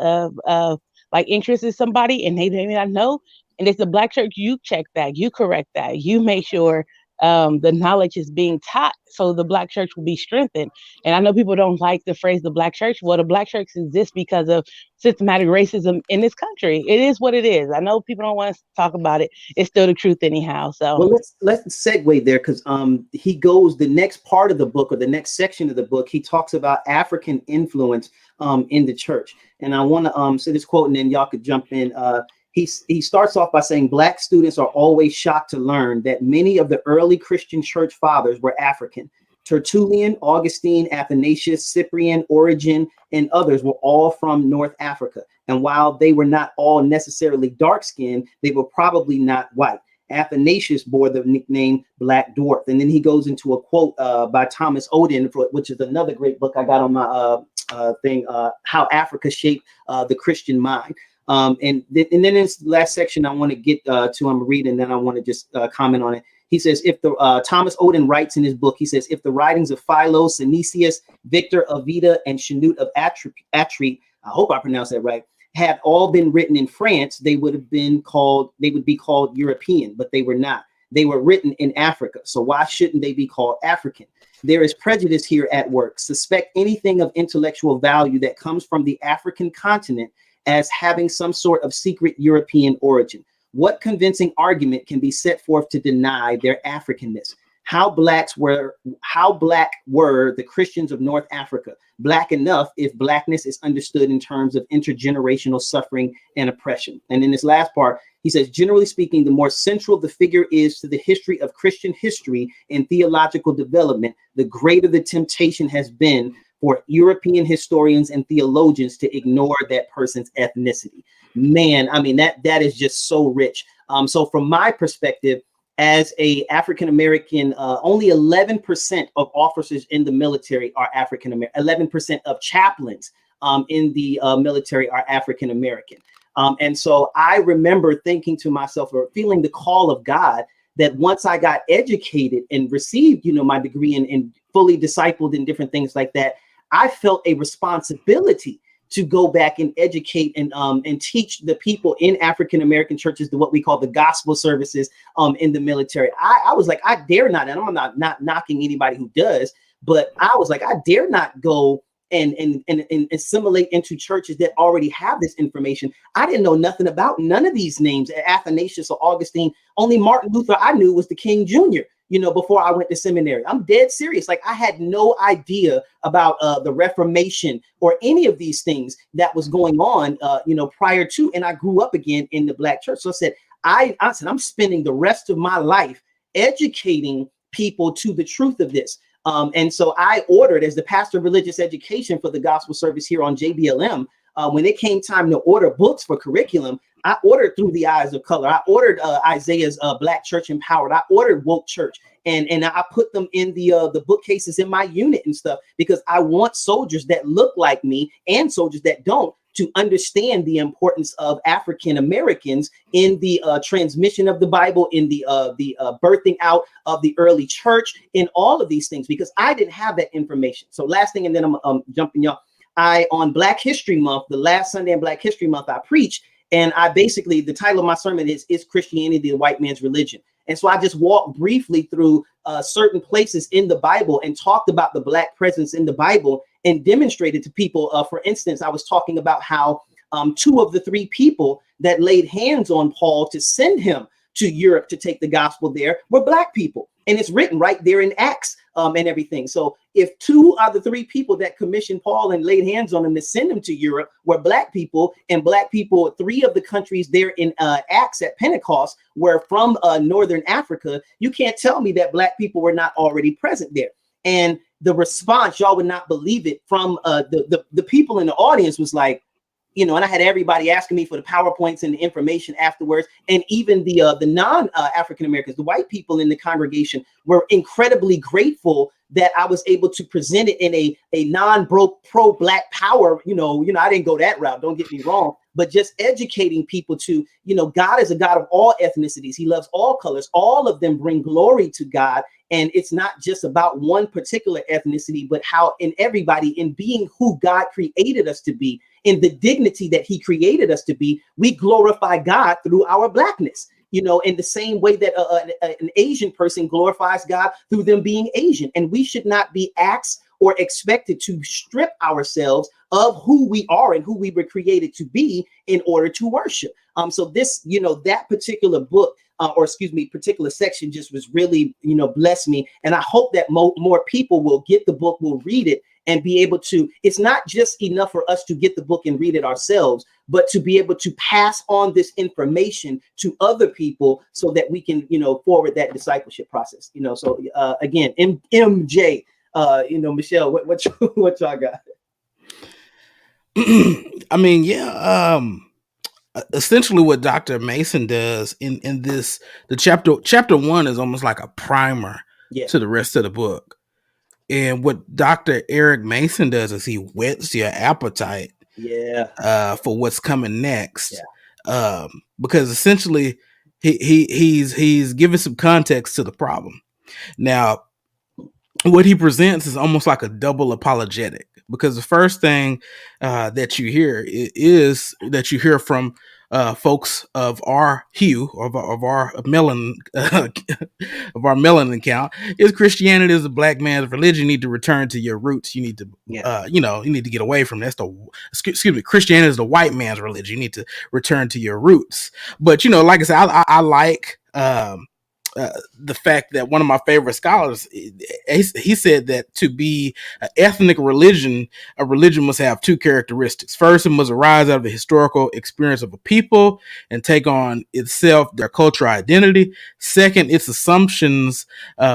of like interest in somebody and they may not know, and it's the Black church, you check that, you correct that, you make sure the knowledge is being taught so the Black church will be strengthened. And I know people don't like the phrase the Black church. Well, the Black church exists because of systematic racism in this country. It is what it is. I know people don't want to talk about it. It's still the truth anyhow. So well, let's segue there, because he goes the next part of the book, or the next section of the book. He talks about African influence in the church, and I want to say this quote, and then y'all could jump in. He starts off by saying, Black students are always shocked to learn that many of the early Christian church fathers were African. Tertullian, Augustine, Athanasius, Cyprian, Origen, and others were all from North Africa. And while they were not all necessarily dark-skinned, they were probably not white. Athanasius bore the nickname Black Dwarf. And then he goes into a quote by Thomas Oden, which is another great book I got on my thing, How Africa Shaped the Christian Mind. And then in this last section, I want to get to, I'm reading, and then I want to just comment on it. He says, if the Thomas Oden writes in his book, he says, if the writings of Philo, Synesius, Victor, Avida, and Chanute of Atri, I hope I pronounced that right, had all been written in France, they would be called European, but they were not. They were written in Africa. So why shouldn't they be called African? There is prejudice here at work. Suspect anything of intellectual value that comes from the African continent as having some sort of secret European origin. What convincing argument can be set forth to deny their Africanness? How black were the Christians of North Africa? Black enough if blackness is understood in terms of intergenerational suffering and oppression. And in this last part, he says, generally speaking, the more central the figure is to the history of Christian history and theological development, the greater the temptation has been for European historians and theologians to ignore that person's ethnicity. Man, I mean, that is just so rich. So from my perspective, as a African American, only 11% of officers in the military are African American. 11% of chaplains in the military are African American. And so I remember thinking to myself, or feeling the call of God, that once I got educated and received, my degree and fully discipled in different things like that, I felt a responsibility to go back and educate and teach the people in African American churches what we call the gospel services in the military. I was like, I dare not, and I'm not knocking anybody who does, but I was like, I dare not go and assimilate into churches that already have this information. I didn't know nothing about none of these names, Athanasius or Augustine. Only Martin Luther I knew was the King Jr., before I went to seminary. I'm dead serious. Like, I had no idea about the Reformation or any of these things that was going on, prior to, and I grew up again in the Black church. So I said, I said, I'm spending the rest of my life educating people to the truth of this. And so I ordered, as the pastor of religious education for the gospel service here on JBLM, when it came time to order books for curriculum, I ordered Through the Eyes of Color. I ordered Isaiah's Black Church Empowered. I ordered Woke Church, and I put them in the bookcases in my unit and stuff, because I want soldiers that look like me and soldiers that don't to understand the importance of African Americans in the transmission of the Bible, in the birthing out of the early church, in all of these things, because I didn't have that information. So last thing, and then I'm jumping y'all. On Black History Month, the last Sunday in Black History Month, I preached. And I basically, the title of my sermon is Christianity the White Man's Religion? And so I just walked briefly through certain places in the Bible and talked about the Black presence in the Bible and demonstrated to people. For instance, I was talking about how 2 of the 3 people that laid hands on Paul to send him to Europe to take the gospel there were Black people. And it's written right there in Acts and everything. So if 2 out of the 3 people that commissioned Paul and laid hands on him to send him to Europe were Black people, and Black people, 3 of the countries there in Acts at Pentecost were from Northern Africa, you can't tell me that Black people were not already present there. And the response, y'all would not believe it, from the people in the audience was like, and I had everybody asking me for the PowerPoints and the information afterwards. And even the non-African Americans, the white people in the congregation, were incredibly grateful that I was able to present it in a pro-Black power. I didn't go that route, don't get me wrong, but just educating people to, God is a God of all ethnicities. He loves all colors. All of them bring glory to God. And it's not just about one particular ethnicity, but how in everybody, in being who God created us to be, in the dignity that he created us to be, we glorify God through our Blackness. In the same way that an Asian person glorifies God through them being Asian. And we should not be asked or expected to strip ourselves of who we are and who we were created to be in order to worship. So this, that particular book, particular section just was really, blessed me. And I hope that more people will get the book, will read it, and be able to, it's not just enough for us to get the book and read it ourselves, but to be able to pass on this information to other people so that we can, forward that discipleship process. So again, MJ, Michelle, what y'all got? I mean, yeah. Essentially what Dr. Mason does in this, the chapter 1 is almost like a primer to the rest of the book. And what Dr. Eric Mason does is he whets your appetite for what's coming next. Because essentially he's giving some context to the problem. Now, what he presents is almost like a double apologetic, because the first thing that you hear is that you hear from folks of our hue, of our melanin of our melanin count, is Christianity is a Black man's religion. You need to return to your roots. You need to you need to get away from this. Christianity is the white man's religion. You need to return to your roots. But like I said, I like the fact that one of my favorite scholars, he said that to be an ethnic religion, a religion must have 2 characteristics. First, it must arise out of the historical experience of a people and take on itself their cultural identity. Second, its assumptions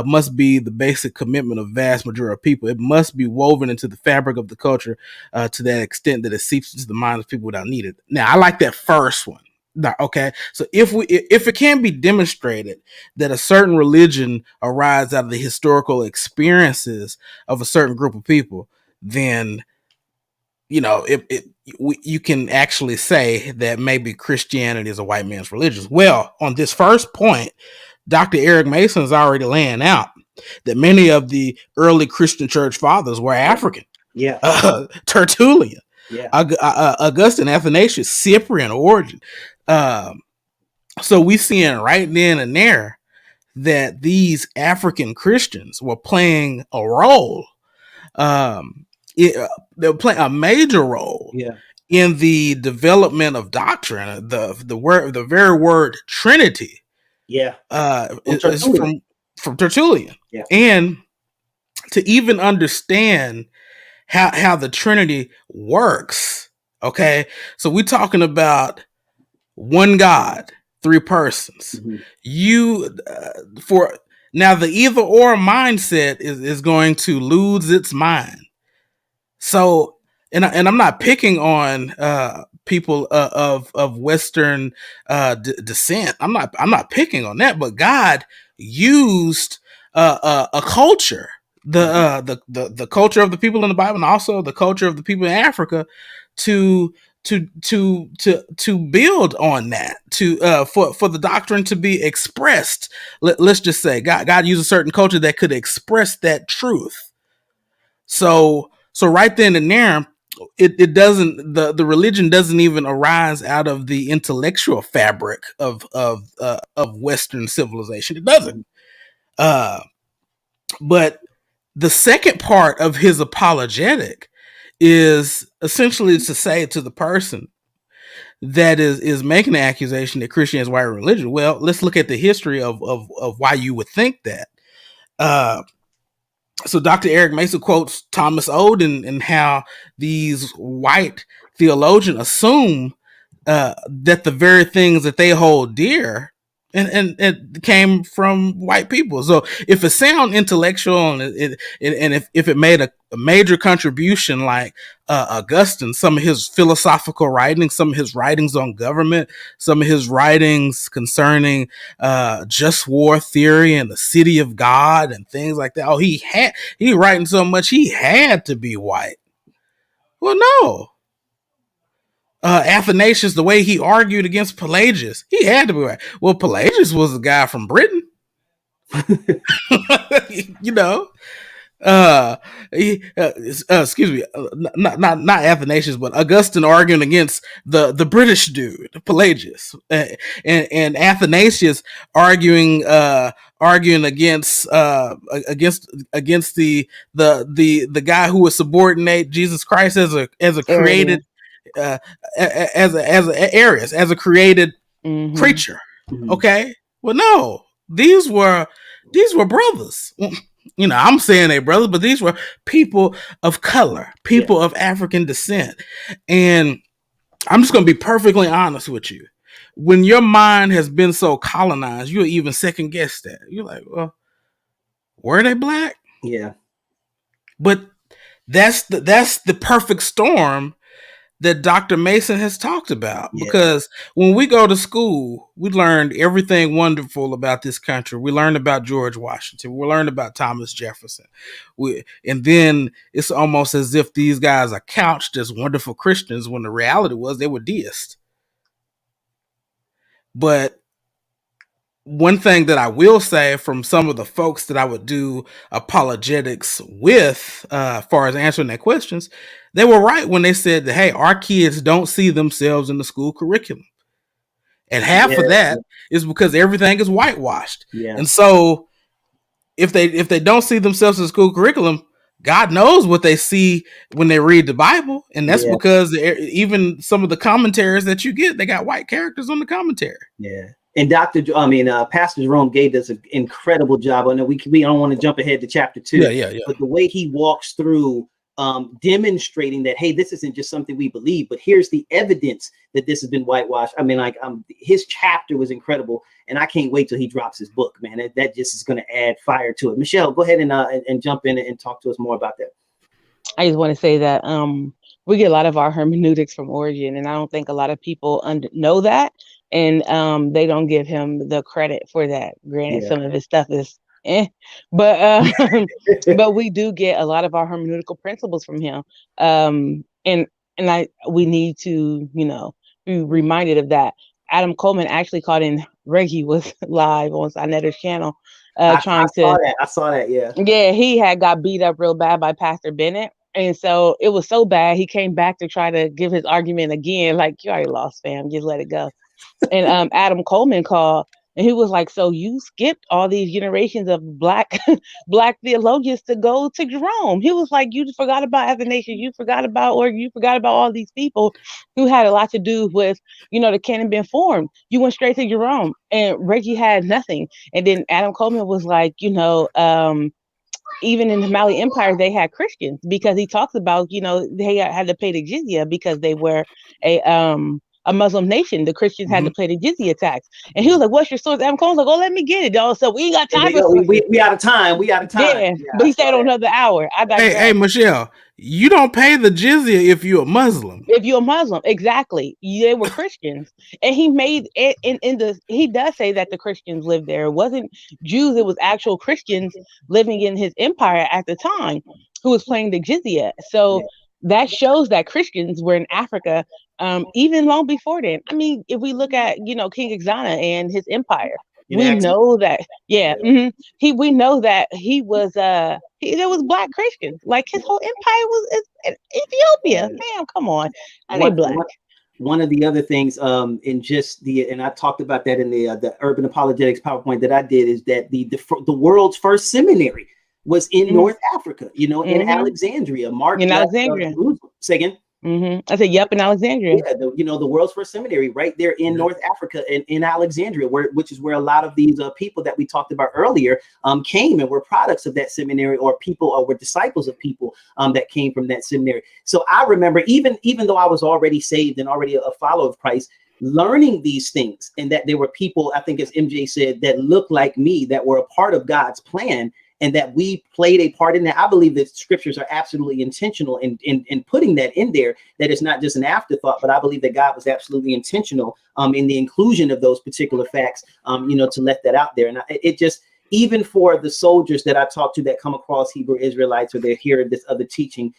must be the basic commitment of vast majority of people. It must be woven into the fabric of the culture to that extent that it seeps into the minds of people without needing it. Now, I like that first one. Okay, so if it can be demonstrated that a certain religion arises out of the historical experiences of a certain group of people, then you can actually say that maybe Christianity is a white man's religion. Well, on this first point, Dr. Eric Mason is already laying out that many of the early Christian church fathers were African. Yeah. Tertullian, Yeah. Augustine, Athanasius, Cyprian, Origen. So we seeing right then and there that these African Christians were playing a role. They're playing a major role in the development of doctrine. The very word Trinity, is from Tertullian, and to even understand how the Trinity works. Okay, so we're talking about one God, three persons. You for now, the either or mindset is going to lose its mind. So, and I'm not picking on people of Western descent. I'm not picking on that. But God used a culture, the culture of the people in the Bible, and also the culture of the people in Africa, to build on that, for the doctrine to be expressed. Let's just say God used a certain culture that could express that truth. So right then and there, it doesn't, the religion doesn't even arise out of the intellectual fabric of Western civilization. It doesn't. But the second part of his apologetic is essentially to say to the person that is making the accusation that Christianity is white religion, well, let's look at the history of why you would think that. So Dr. Eric Mason quotes Thomas Oden and how these white theologians assume that the very things that they hold dear and it came from white people. So if it sounds intellectual and if it made a major contribution like Augustine, some of his philosophical writings, some of his writings on government, some of his writings concerning just war theory and the city of God and things like that. Oh, he writing so much he had to be white. Well, no. Athanasius, the way he argued against Pelagius, he had to be right. Well, Pelagius was a guy from Britain. Excuse me, not Athanasius, but Augustine arguing against the British dude, Pelagius, and Athanasius arguing against the guy who would subordinate Jesus Christ as a created. As a created creature. Okay. Well, no, these were brothers. I'm saying they brothers, but these were people of color, people of African descent. And I'm just going to be perfectly honest with you. When your mind has been so colonized, you'll even second guess that. You're like, well, were they black? Yeah. But that's the perfect storm that Dr. Mason has talked about, because when we go to school, we learned everything wonderful about this country. We learned about George Washington. We learned about Thomas Jefferson. And then it's almost as if these guys are couched as wonderful Christians when the reality was they were deists. But one thing that I will say from some of the folks that I would do apologetics with, as far as answering their questions, they were right when they said that, hey, our kids don't see themselves in the school curriculum. And half of that is because everything is whitewashed. Yeah. And so if they don't see themselves in the school curriculum, God knows what they see when they read the Bible. And that's because even some of the commentaries that you get, they got white characters on the commentary. Yeah. And Pastor Jerome Gay does an incredible job. I know we don't want to jump ahead to chapter 2. Yeah. But the way he walks through demonstrating that, hey, this isn't just something we believe, but here's the evidence that this has been whitewashed. His chapter was incredible, and I can't wait till he drops his book, man. That just is going to add fire to it. Michelle, go ahead and jump in and talk to us more about that. I just want to say that we get a lot of our hermeneutics from Origin, and I don't think a lot of people know that, and they don't give him the credit for that. Granted, Yeah. some of his stuff is but but we do get a lot of our hermeneutical principles from him, and we need to be reminded of that. Adam Coleman actually caught in Reggie was live on Sinetter's channel, I trying saw to. that. I saw that. Yeah. Yeah, he had got beat up real bad by Pastor Bennett. And so it was so bad, he came back to try to give his argument again. Like, you already lost, fam. Just let it go. And Adam Coleman called, and he was like, "So you skipped all these generations of black black theologians to go to Jerome." He was like, "You forgot about Athanasius, you forgot about, or you forgot about all these people who had a lot to do with, the canon being formed. You went straight to Jerome, and Reggie had nothing." And then Adam Coleman was like, even in the Mali Empire, they had Christians, because he talks about, they had to pay the jizya because they were a Muslim nation. The Christians had to pay the jizya tax. And he was like, "What's your source?" Adam Cole's like, "Oh, let me get it, y'all. So we ain't got time for sources." We out of time. We out of time. Yeah, but he stayed on another hour. I digress. Hey, Michelle, you don't pay the jizya if you're a Muslim. If you're a Muslim, exactly. They were Christians. And he made it he does say that the Christians lived there. It wasn't Jews, it was actual Christians living in his empire at the time who was paying the jizya. So that shows that Christians were in Africa even long before then. I mean, if we look at, King Ixana and his empire, we know that, we know that he was there was black Christians. Like, his whole empire was Ethiopia. Damn, come on. That ain't black. One of the other things, and I talked about that in the Urban Apologetics PowerPoint that I did, is that the world's first seminary was in North Africa, in Alexandria. In Alexandria. Say again? I said, yep, in Alexandria. Yeah, the world's first seminary right there in North Africa, in Alexandria, which is where a lot of these people that we talked about earlier came and were products of that seminary, or people, or were disciples of people that came from that seminary. So I remember, even though I was already saved and already a follower of Christ, learning these things, and that there were people, I think, as MJ said, that looked like me, that were a part of God's plan, and that we played a part in that. I believe that scriptures are absolutely intentional in putting that in there, that it's not just an afterthought, but I believe that God was absolutely intentional in the inclusion of those particular facts, to let that out there. And it just, even for the soldiers that I talk to that come across Hebrew Israelites, or they hear this other teaching,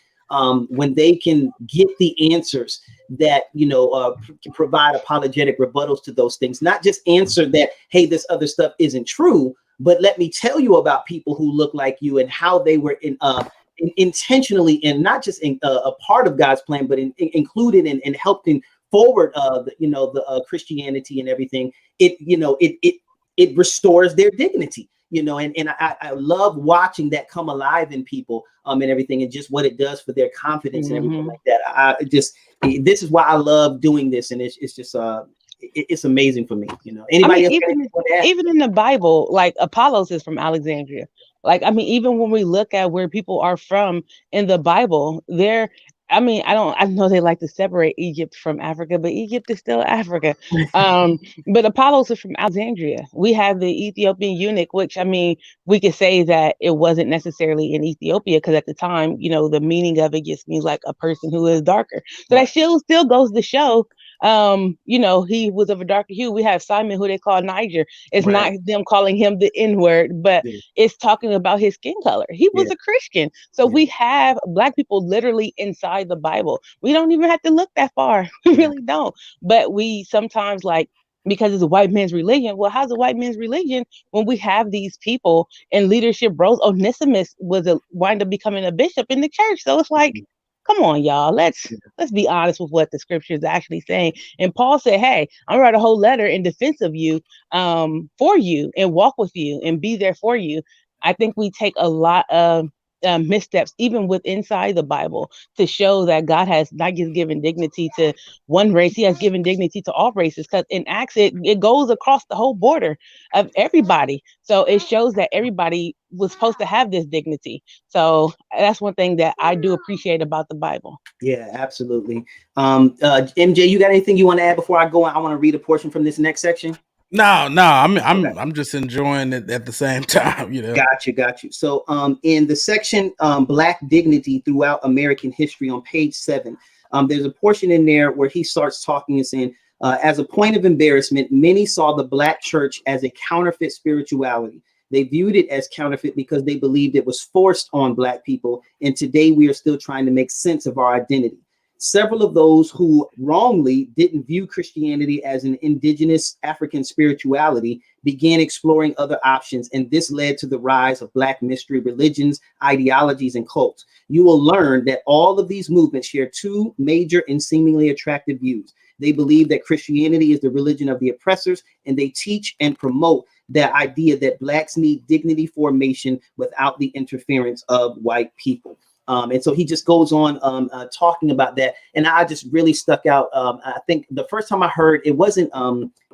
when they can get the answers that, can provide apologetic rebuttals to those things, not just answer that, hey, this other stuff isn't true, but let me tell you about people who look like you and how they were intentionally, and not just a part of God's plan, but included and helped in forward the Christianity and everything. It restores their dignity, and I love watching that come alive in people and everything, and just what it does for their confidence and everything like that. This is why I love doing this, and it's just it's amazing for me. Anybody else? Even in the Bible, like Apollos is from Alexandria. Like, I mean, even when we look at where people are from in the Bible, I know they like to separate Egypt from Africa, but Egypt is still Africa. But Apollos is from Alexandria. We have the Ethiopian eunuch, which, I mean, we could say that it wasn't necessarily in Ethiopia, because at the time, the meaning of it just means like a person who is darker. So that still goes to show, he was of a darker hue. We have Simon, who they call Niger. It's not them calling him the N-word, but it's talking about his skin color. He was a Christian. So we have black people literally inside the Bible. We don't even have to look that far. We really don't. But we sometimes, because it's a white man's religion. Well, how's a white man's religion when we have these people in leadership roles? Onesimus wind up becoming a bishop in the church. So it's like, come on, y'all. Let's be honest with what the scripture is actually saying. And Paul said, "Hey, I'm gonna write a whole letter in defense of you, for you, and walk with you and be there for you." I think we take a lot of missteps, even with inside the Bible, to show that God has not just given dignity to one race; He has given dignity to all races. Because in Acts, it goes across the whole border of everybody. So it shows that everybody was supposed to have this dignity. So that's one thing that I do appreciate about the Bible. Yeah, absolutely. MJ, you got anything you want to add before I go on? I want to read a portion from this next section. No, I'm just enjoying it at the same time, Got you. So in the section Black Dignity Throughout American History on page 7, There's a portion in there where he starts talking and saying, as a point of embarrassment, many saw the Black church as a counterfeit spirituality. They viewed it as counterfeit because they believed it was forced on Black people. And today we are still trying to make sense of our identity. Several of those who wrongly didn't view Christianity as an indigenous African spirituality began exploring other options, and this led to the rise of Black mystery religions, ideologies, and cults. You will learn that all of these movements share two major and seemingly attractive views. They believe that Christianity is the religion of the oppressors, and they teach and promote the idea that Blacks need dignity formation without the interference of white people. And so he just goes on talking about that. And I just really stuck out. I think the first time I heard, it wasn't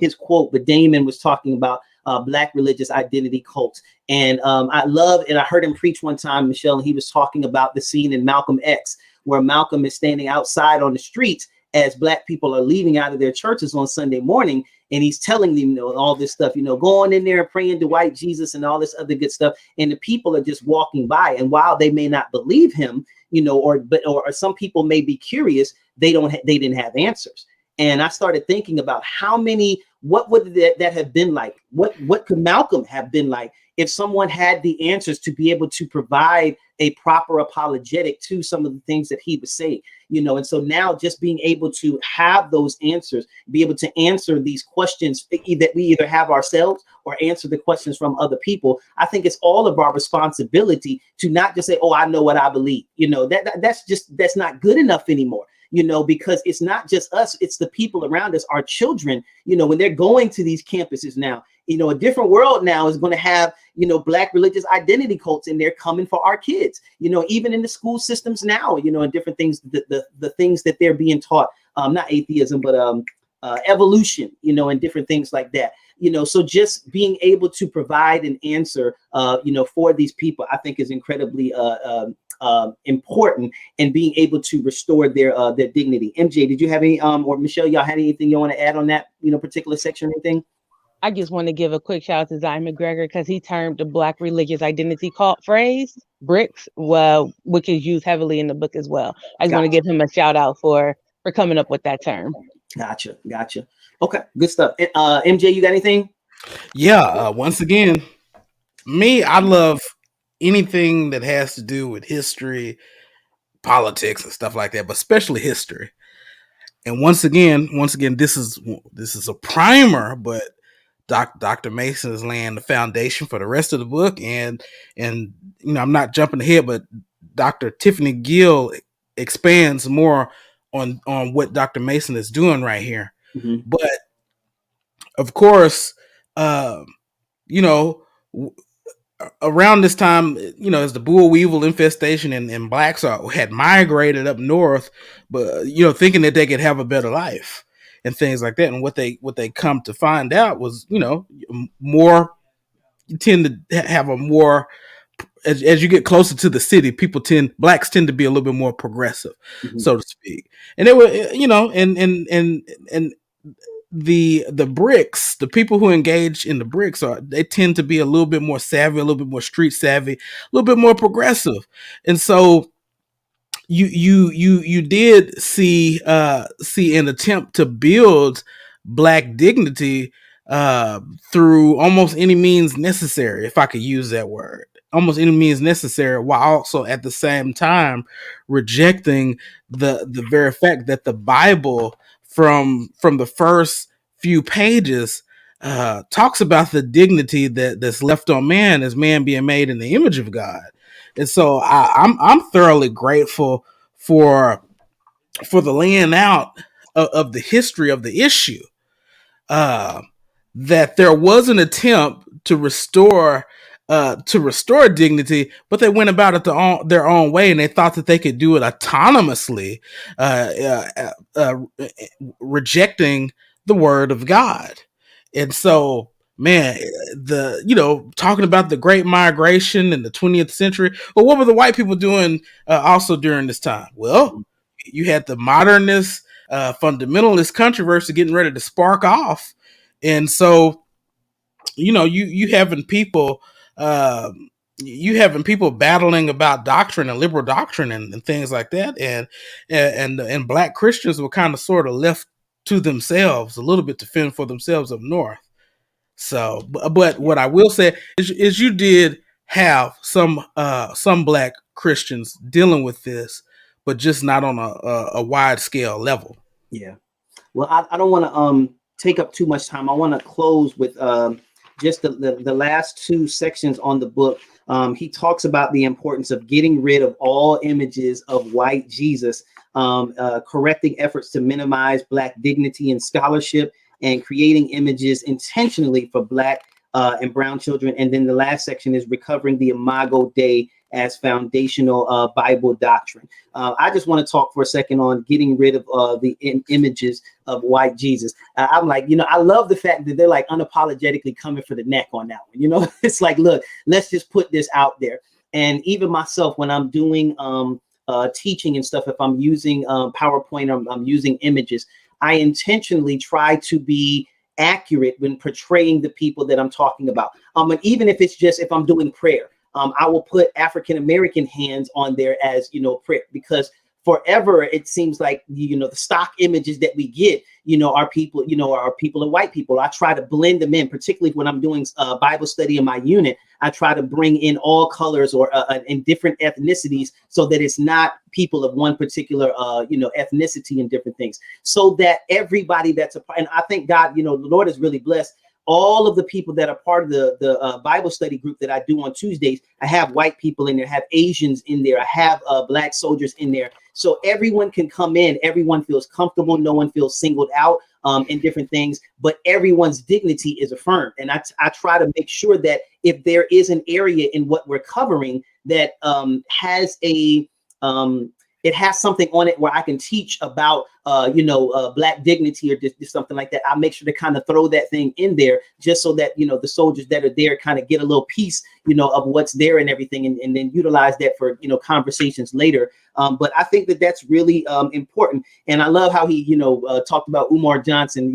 his quote, but Damon was talking about Black religious identity cults. And I love, and I heard him preach one time, Michelle, and he was talking about the scene in Malcolm X, where Malcolm is standing outside on the streets as Black people are leaving out of their churches on Sunday morning. And he's telling them, all this stuff, going in there and praying to white Jesus and all this other good stuff. And the people are just walking by. And while they may not believe him, or some people may be curious, they didn't have answers. And I started thinking about what would that have been like? What could Malcolm have been like if someone had the answers to be able to provide a proper apologetic to some of the things that he was saying, and so now just being able to have those answers, be able to answer these questions that we either have ourselves or answer the questions from other people. I think it's all of our responsibility to not just say, oh, I know what I believe, that's not good enough anymore. Because it's not just us, it's the people around us, our children, when they're going to these campuses now, a different world now is going to have, Black religious identity cults, and they're coming for our kids, even in the school systems now, and different things, the things that they're being taught, not atheism, but evolution, and different things like that. So just being able to provide an answer, for these people, I think is incredibly important, and being able to restore their dignity. MJ, did you have any, or Michelle, y'all had anything you want to add on that, particular section or anything? I just want to give a quick shout out to Zion McGregor because he termed the Black religious identity cult phrase bricks, which is used heavily in the book as well. I just want to give him a shout out for coming up with that term. Gotcha. Okay, good stuff. MJ, you got anything? Yeah. Once again, I love anything that has to do with history, politics, and stuff like that, but especially history. And once again, this is a primer, but Dr. Mason is laying the foundation for the rest of the book. And I'm not jumping ahead, but Dr. Tiffany Gill expands more on what Dr. Mason is doing right here. Mm-hmm. But of course, around this time, as the bull weevil infestation and Blacks had migrated up north, but thinking that they could have a better life and things like that. And what they come to find out was, more, you tend to have a more, as you get closer to the city, Blacks tend to be a little bit more progressive, mm-hmm. so to speak. And they were, and the bricks, the people who engage in the bricks they tend to be a little bit more savvy, a little bit more street savvy, a little bit more progressive. And so you did see an attempt to build Black dignity through almost any means necessary, if I could use that word, almost any means necessary, while also at the same time rejecting the very fact that the Bible from the first few pages talks about the dignity that's left on man as man being made in the image of God. And so I'm thoroughly grateful for the laying out of the history of the issue, that there was an attempt to restore dignity, but they went about it their own way, and they thought that they could do it autonomously, rejecting the word of God. And so, man, talking about the Great Migration in the 20th century, well, what were the white people doing also during this time? Well, you had the modernist, fundamentalist controversy getting ready to spark off. And so, you having people, you having people battling about doctrine and liberal doctrine and things like that, and black Christians were kind of sort of left to themselves a little bit to fend for themselves up north. So, but what I will say is you did have some black Christians dealing with this, but just not on a wide scale level. Yeah. Well, I don't want to take up too much time. I want to close with just the last two sections on the book. He talks about the importance of getting rid of all images of white Jesus, correcting efforts to minimize Black dignity and scholarship, and creating images intentionally for Black and brown children. And then the last section is recovering the Imago Dei as foundational Bible doctrine. I just want to talk for a second on getting rid of the images of white Jesus. I'm like, I love the fact that they're like unapologetically coming for the neck on that one. It's like, look, let's just put this out there. And even myself, when I'm doing teaching and stuff, if I'm using PowerPoint, I'm using images, I intentionally try to be accurate when portraying the people that I'm talking about. And even if it's just if I'm doing prayer, I will put African-American hands on there as, prayer, because forever it seems like, the stock images that we get, are people and white people. I try to blend them in, particularly when I'm doing Bible study in my unit. I try to bring in all colors or in different ethnicities so that it's not people of one particular, ethnicity and different things, so that everybody that's a part. And I thank God, the Lord is really blessed. All of the people that are part of the Bible study group that I do on Tuesdays, I have white people in there, I have Asians in there, I have Black soldiers in there. So everyone can come in, everyone feels comfortable, no one feels singled out in different things, but everyone's dignity is affirmed. And I try to make sure that if there is an area in what we're covering that has it has something on it where I can teach about, Black dignity or just something like that, I make sure to kind of throw that thing in there just so that, the soldiers that are there kind of get a little piece, of what's there and everything, and then utilize that for, conversations later. But I think that that's really important. And I love how he, talked about Umar Johnson.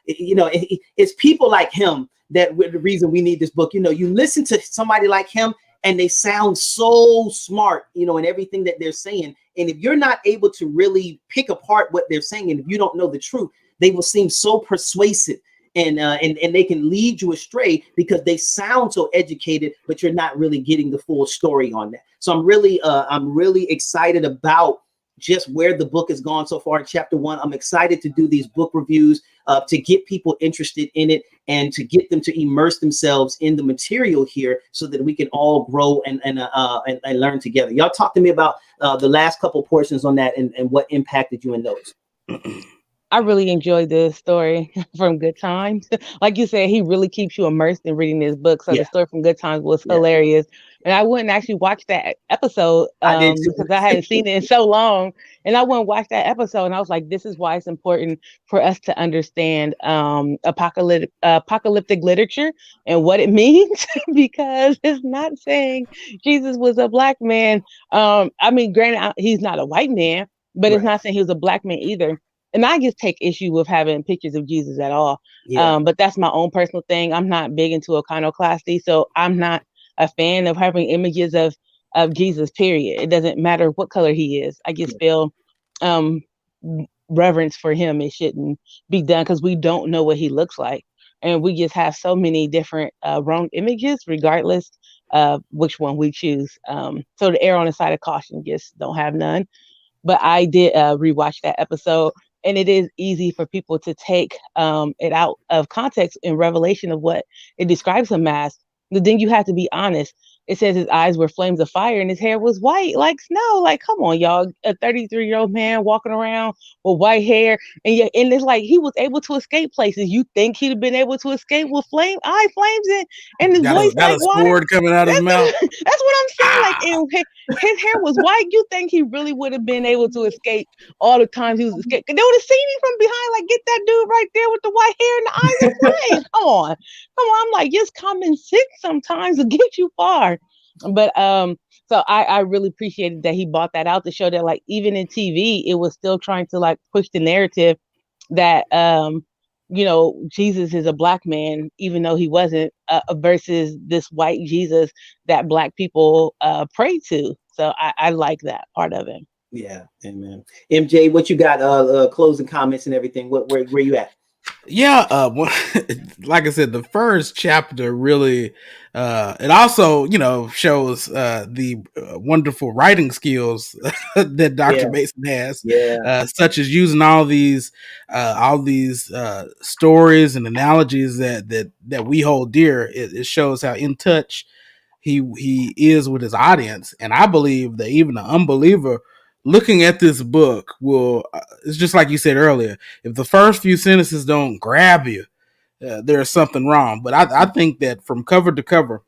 It's people like him that the reason we need this book. You listen to somebody like him and they sound so smart, in everything that they're saying. And if you're not able to really pick apart what they're saying, and if you don't know the truth, they will seem so persuasive, and they can lead you astray because they sound so educated, but you're not really getting the full story on that. So I'm really excited about just where the book has gone so far in chapter 1. I'm excited to do these book reviews to get people interested in it and to get them to immerse themselves in the material here so that we can all grow and learn together. Y'all talk to me about the last couple portions on that and what impacted you in those. I really enjoyed this story from Good Times. Like you said, he really keeps you immersed in reading this book. So the story from Good Times was hilarious. And I wouldn't actually watch that episode because I hadn't seen it in so long. And I wouldn't watch that episode. And I was like, this is why it's important for us to understand apocalyptic literature and what it means, because it's not saying Jesus was a Black man. Granted, he's not a white man, but it's not saying he was a Black man either. And I just take issue with having pictures of Jesus at all. But that's my own personal thing. I'm not big into iconoclasty, so I'm not a fan of having images of Jesus, period. It doesn't matter what color he is. I just feel reverence for him. It shouldn't be done because we don't know what he looks like. And we just have so many different wrong images, regardless of which one we choose. So to err on the side of caution, just don't have none. But I did rewatch that episode. And it is easy for people to take it out of context in Revelation of what it describes him as. But then you have to be honest. It says his eyes were flames of fire and his hair was white like snow. Like, come on, y'all. A 33-year-old man walking around with white hair. And it's like he was able to escape places. You think he'd have been able to escape with flames and his voice like water? Sword coming out of his mouth. That's what I'm saying. Like, his hair was white. You think he really would have been able to escape all the times he was escaping? They would have seen him from behind, like, get that dude right there with the white hair and the eyes of flame. Come on. I'm like, just common sense sometimes will get you far. But so I really appreciated that he brought that out to show that, like, even in TV, it was still trying to like push the narrative that Jesus is a black man, even though he wasn't, versus this white Jesus that black people pray to. So I like that part of it. Yeah, amen. MJ, what you got? Closing comments and everything. Where you at? Yeah, like I said, the first chapter really, it also, shows the wonderful writing skills that Dr. Yeah, Mason has, yeah, such as using all these stories and analogies that we hold dear. It shows how in touch he is with his audience, and I believe that even an unbeliever looking at this book will, it's just like you said earlier, if the first few sentences don't grab you, there's something wrong. But I think that from cover to cover,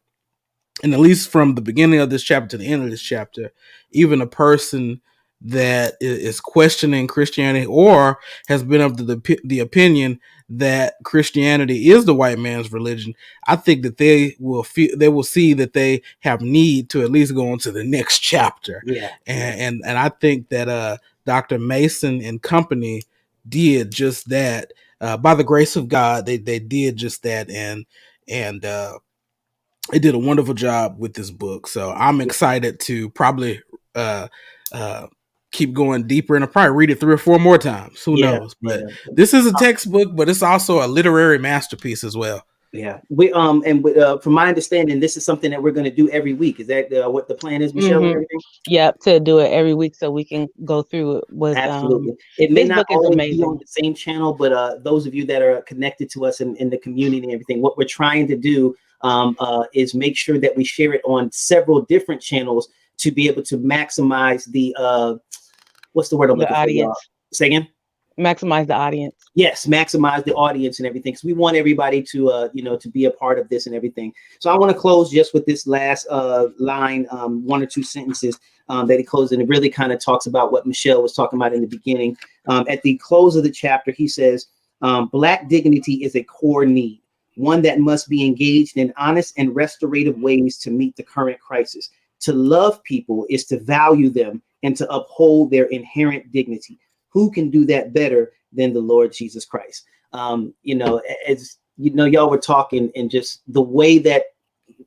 and at least from the beginning of this chapter to the end of this chapter, even a person that is questioning Christianity or has been of the opinion that Christianity is the white man's religion, I think that they will see that they have need to at least go on to the next chapter. yeah. And I think that Dr. Mason and company did just that. By the grace of God, they did just that, and they did a wonderful job with this book. So I'm excited to probably uh, uh, keep going deeper, and I'll probably read it 3 or 4 more times. Who knows? But this is a textbook, but it's also a literary masterpiece as well. Yeah, from my understanding, this is something that we're going to do every week. Is that what the plan is, Michelle? Mm-hmm. Yep, to do it every week so we can go through it. Absolutely. It may not always be on the same channel, but those of you that are connected to us in the community and everything, what we're trying to do is make sure that we share it on several different channels to be able to maximize the what's the word I'm looking for? Audience. Say again. Maximize the audience. Yes, maximize the audience and everything. So we want everybody to to be a part of this and everything. So I want to close just with this last line, 1 or 2 sentences that he closed, and it really kind of talks about what Michelle was talking about in the beginning. At the close of the chapter, he says, Black dignity is a core need, one that must be engaged in honest and restorative ways to meet the current crisis. To love people is to value them and to uphold their inherent dignity. Who can do that better than the Lord Jesus Christ? As y'all were talking, and just the way that,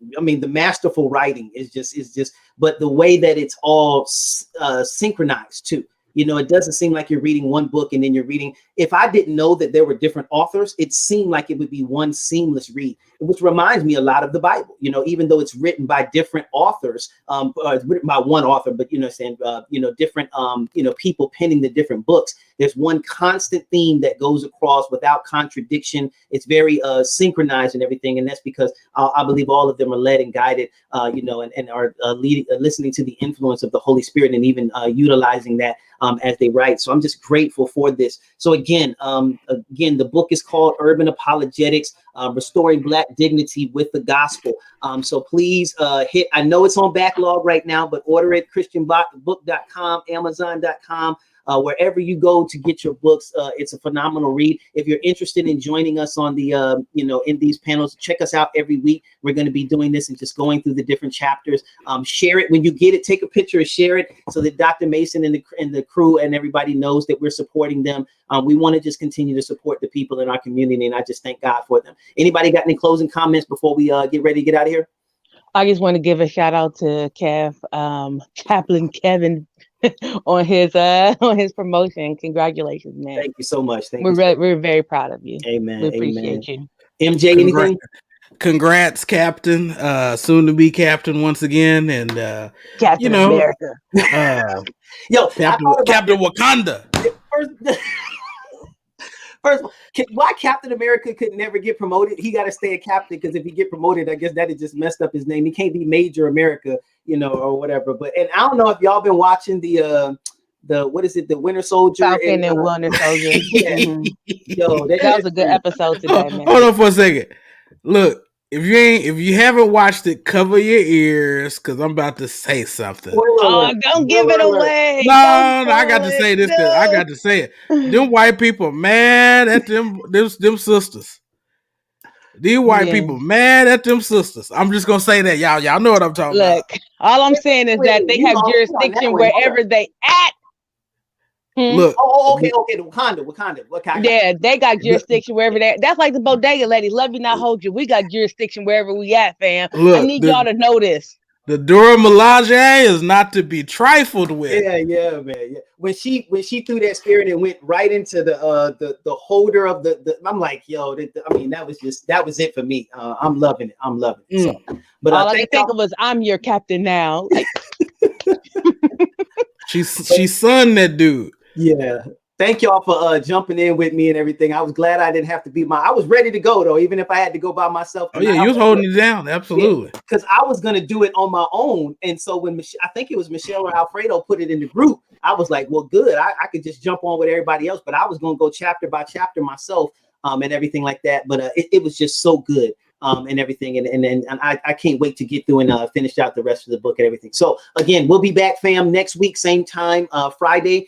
the masterful writing is just, but the way that it's all synchronized too. It doesn't seem like you're reading one book and then you're reading. If I didn't know that there were different authors, it seemed like it would be one seamless read, which reminds me a lot of the Bible. Even though it's written by different authors, or it's written by one author, but different people penning the different books. There's one constant theme that goes across without contradiction. It's very synchronized and everything, and that's because I believe all of them are led and guided, and are listening to the influence of the Holy Spirit, and even utilizing that as they write. So I'm just grateful for this. So again, the book is called Urban Apologetics, Restoring Black Dignity with the Gospel. So please hit, I know it's on backlog right now, but order it, christianbook.com, amazon.com. Wherever you go to get your books, it's a phenomenal read. If you're interested in joining us on the, in these panels, check us out every week. We're going to be doing this and just going through the different chapters. Share it when you get it. Take a picture and share it so that Dr. Mason and the crew and everybody knows that we're supporting them. We want to just continue to support the people in our community, and I just thank God for them. Anybody got any closing comments before we get ready to get out of here? I just want to give a shout out to Chaplain Kevin on his promotion. Congratulations, man. Thank you so much. We're very proud of you. Amen. We appreciate you. MJ, anything? Congrats, Captain. Soon to be Captain once again, and Captain America. Captain Wakanda. First, why Captain America could never get promoted? He got to stay a captain, because if he get promoted, I guess that had just messed up his name. He can't be Major America, or whatever. And I don't know if y'all been watching the what is it, the Winter Soldier, Falcon and Winter Soldier. Yo, that was a good episode today, man. Hold on for a second. Look, if you haven't watched it, cover your ears, because I'm about to say something. Oh, don't give it away. No, I got to say this. I got to say it. Them white people mad at them sisters. These white people mad at them sisters. I'm just gonna say that, y'all. Y'all know what I'm talking about. Look, all I'm saying is that they have jurisdiction wherever they at. Look, Okay. The Wakanda. Okay, Yeah, they got jurisdiction wherever they. That's like the bodega ladies. Love you, not hold you. We got jurisdiction wherever we at, fam. I look, need y'all to know this. the Dora Milaje is not to be trifled with. Yeah, man. Yeah. When she threw that spirit and went right into the holder of the I'm like, yo, I mean, that was it for me. I'm loving it. So, but all I thank can think y'all. of was I'm your captain now. Like, She's son that dude. Yeah. Thank y'all for jumping in with me and everything. I was glad I didn't have to be I was ready to go though, even if I had to go by myself. Oh yeah, you was holding it down, absolutely. Because I was gonna do it on my own, and so when I think it was Michelle or Alfredo put it in the group, I was like, well, good. I could just jump on with everybody else, but I was gonna go chapter by chapter myself, and everything like that. But it was just so good. And everything, and I can't wait to get through and finish out the rest of the book and everything. So again, we'll be back, fam, next week, same time, Friday,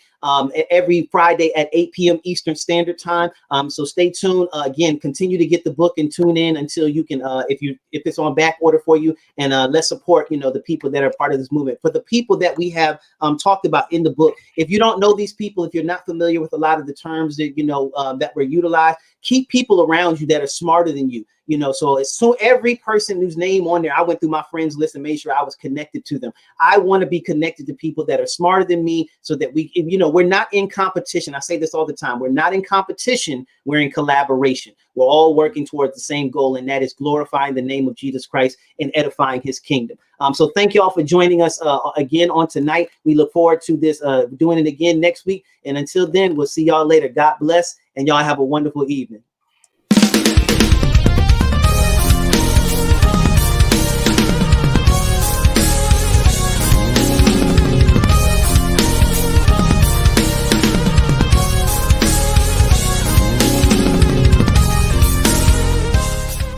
every Friday at 8 p.m. Eastern Standard Time. So stay tuned. Again, continue to get the book and tune in until you can, if it's on back order for you, and let's support, the people that are part of this movement. For the people that we have talked about in the book, if you don't know these people, if you're not familiar with a lot of the terms that that were utilized, keep people around you that are smarter than you. So every person whose name on there, I went through my friends list and made sure I was connected to them. I want to be connected to people that are smarter than me, so that we're not in competition. I say this all the time. We're not in competition. We're in collaboration. We're all working towards the same goal, and that is glorifying the name of Jesus Christ and edifying his kingdom. So thank you all for joining us again on tonight. We look forward to this, doing it again next week. And until then, we'll see y'all later. God bless, and y'all have a wonderful evening.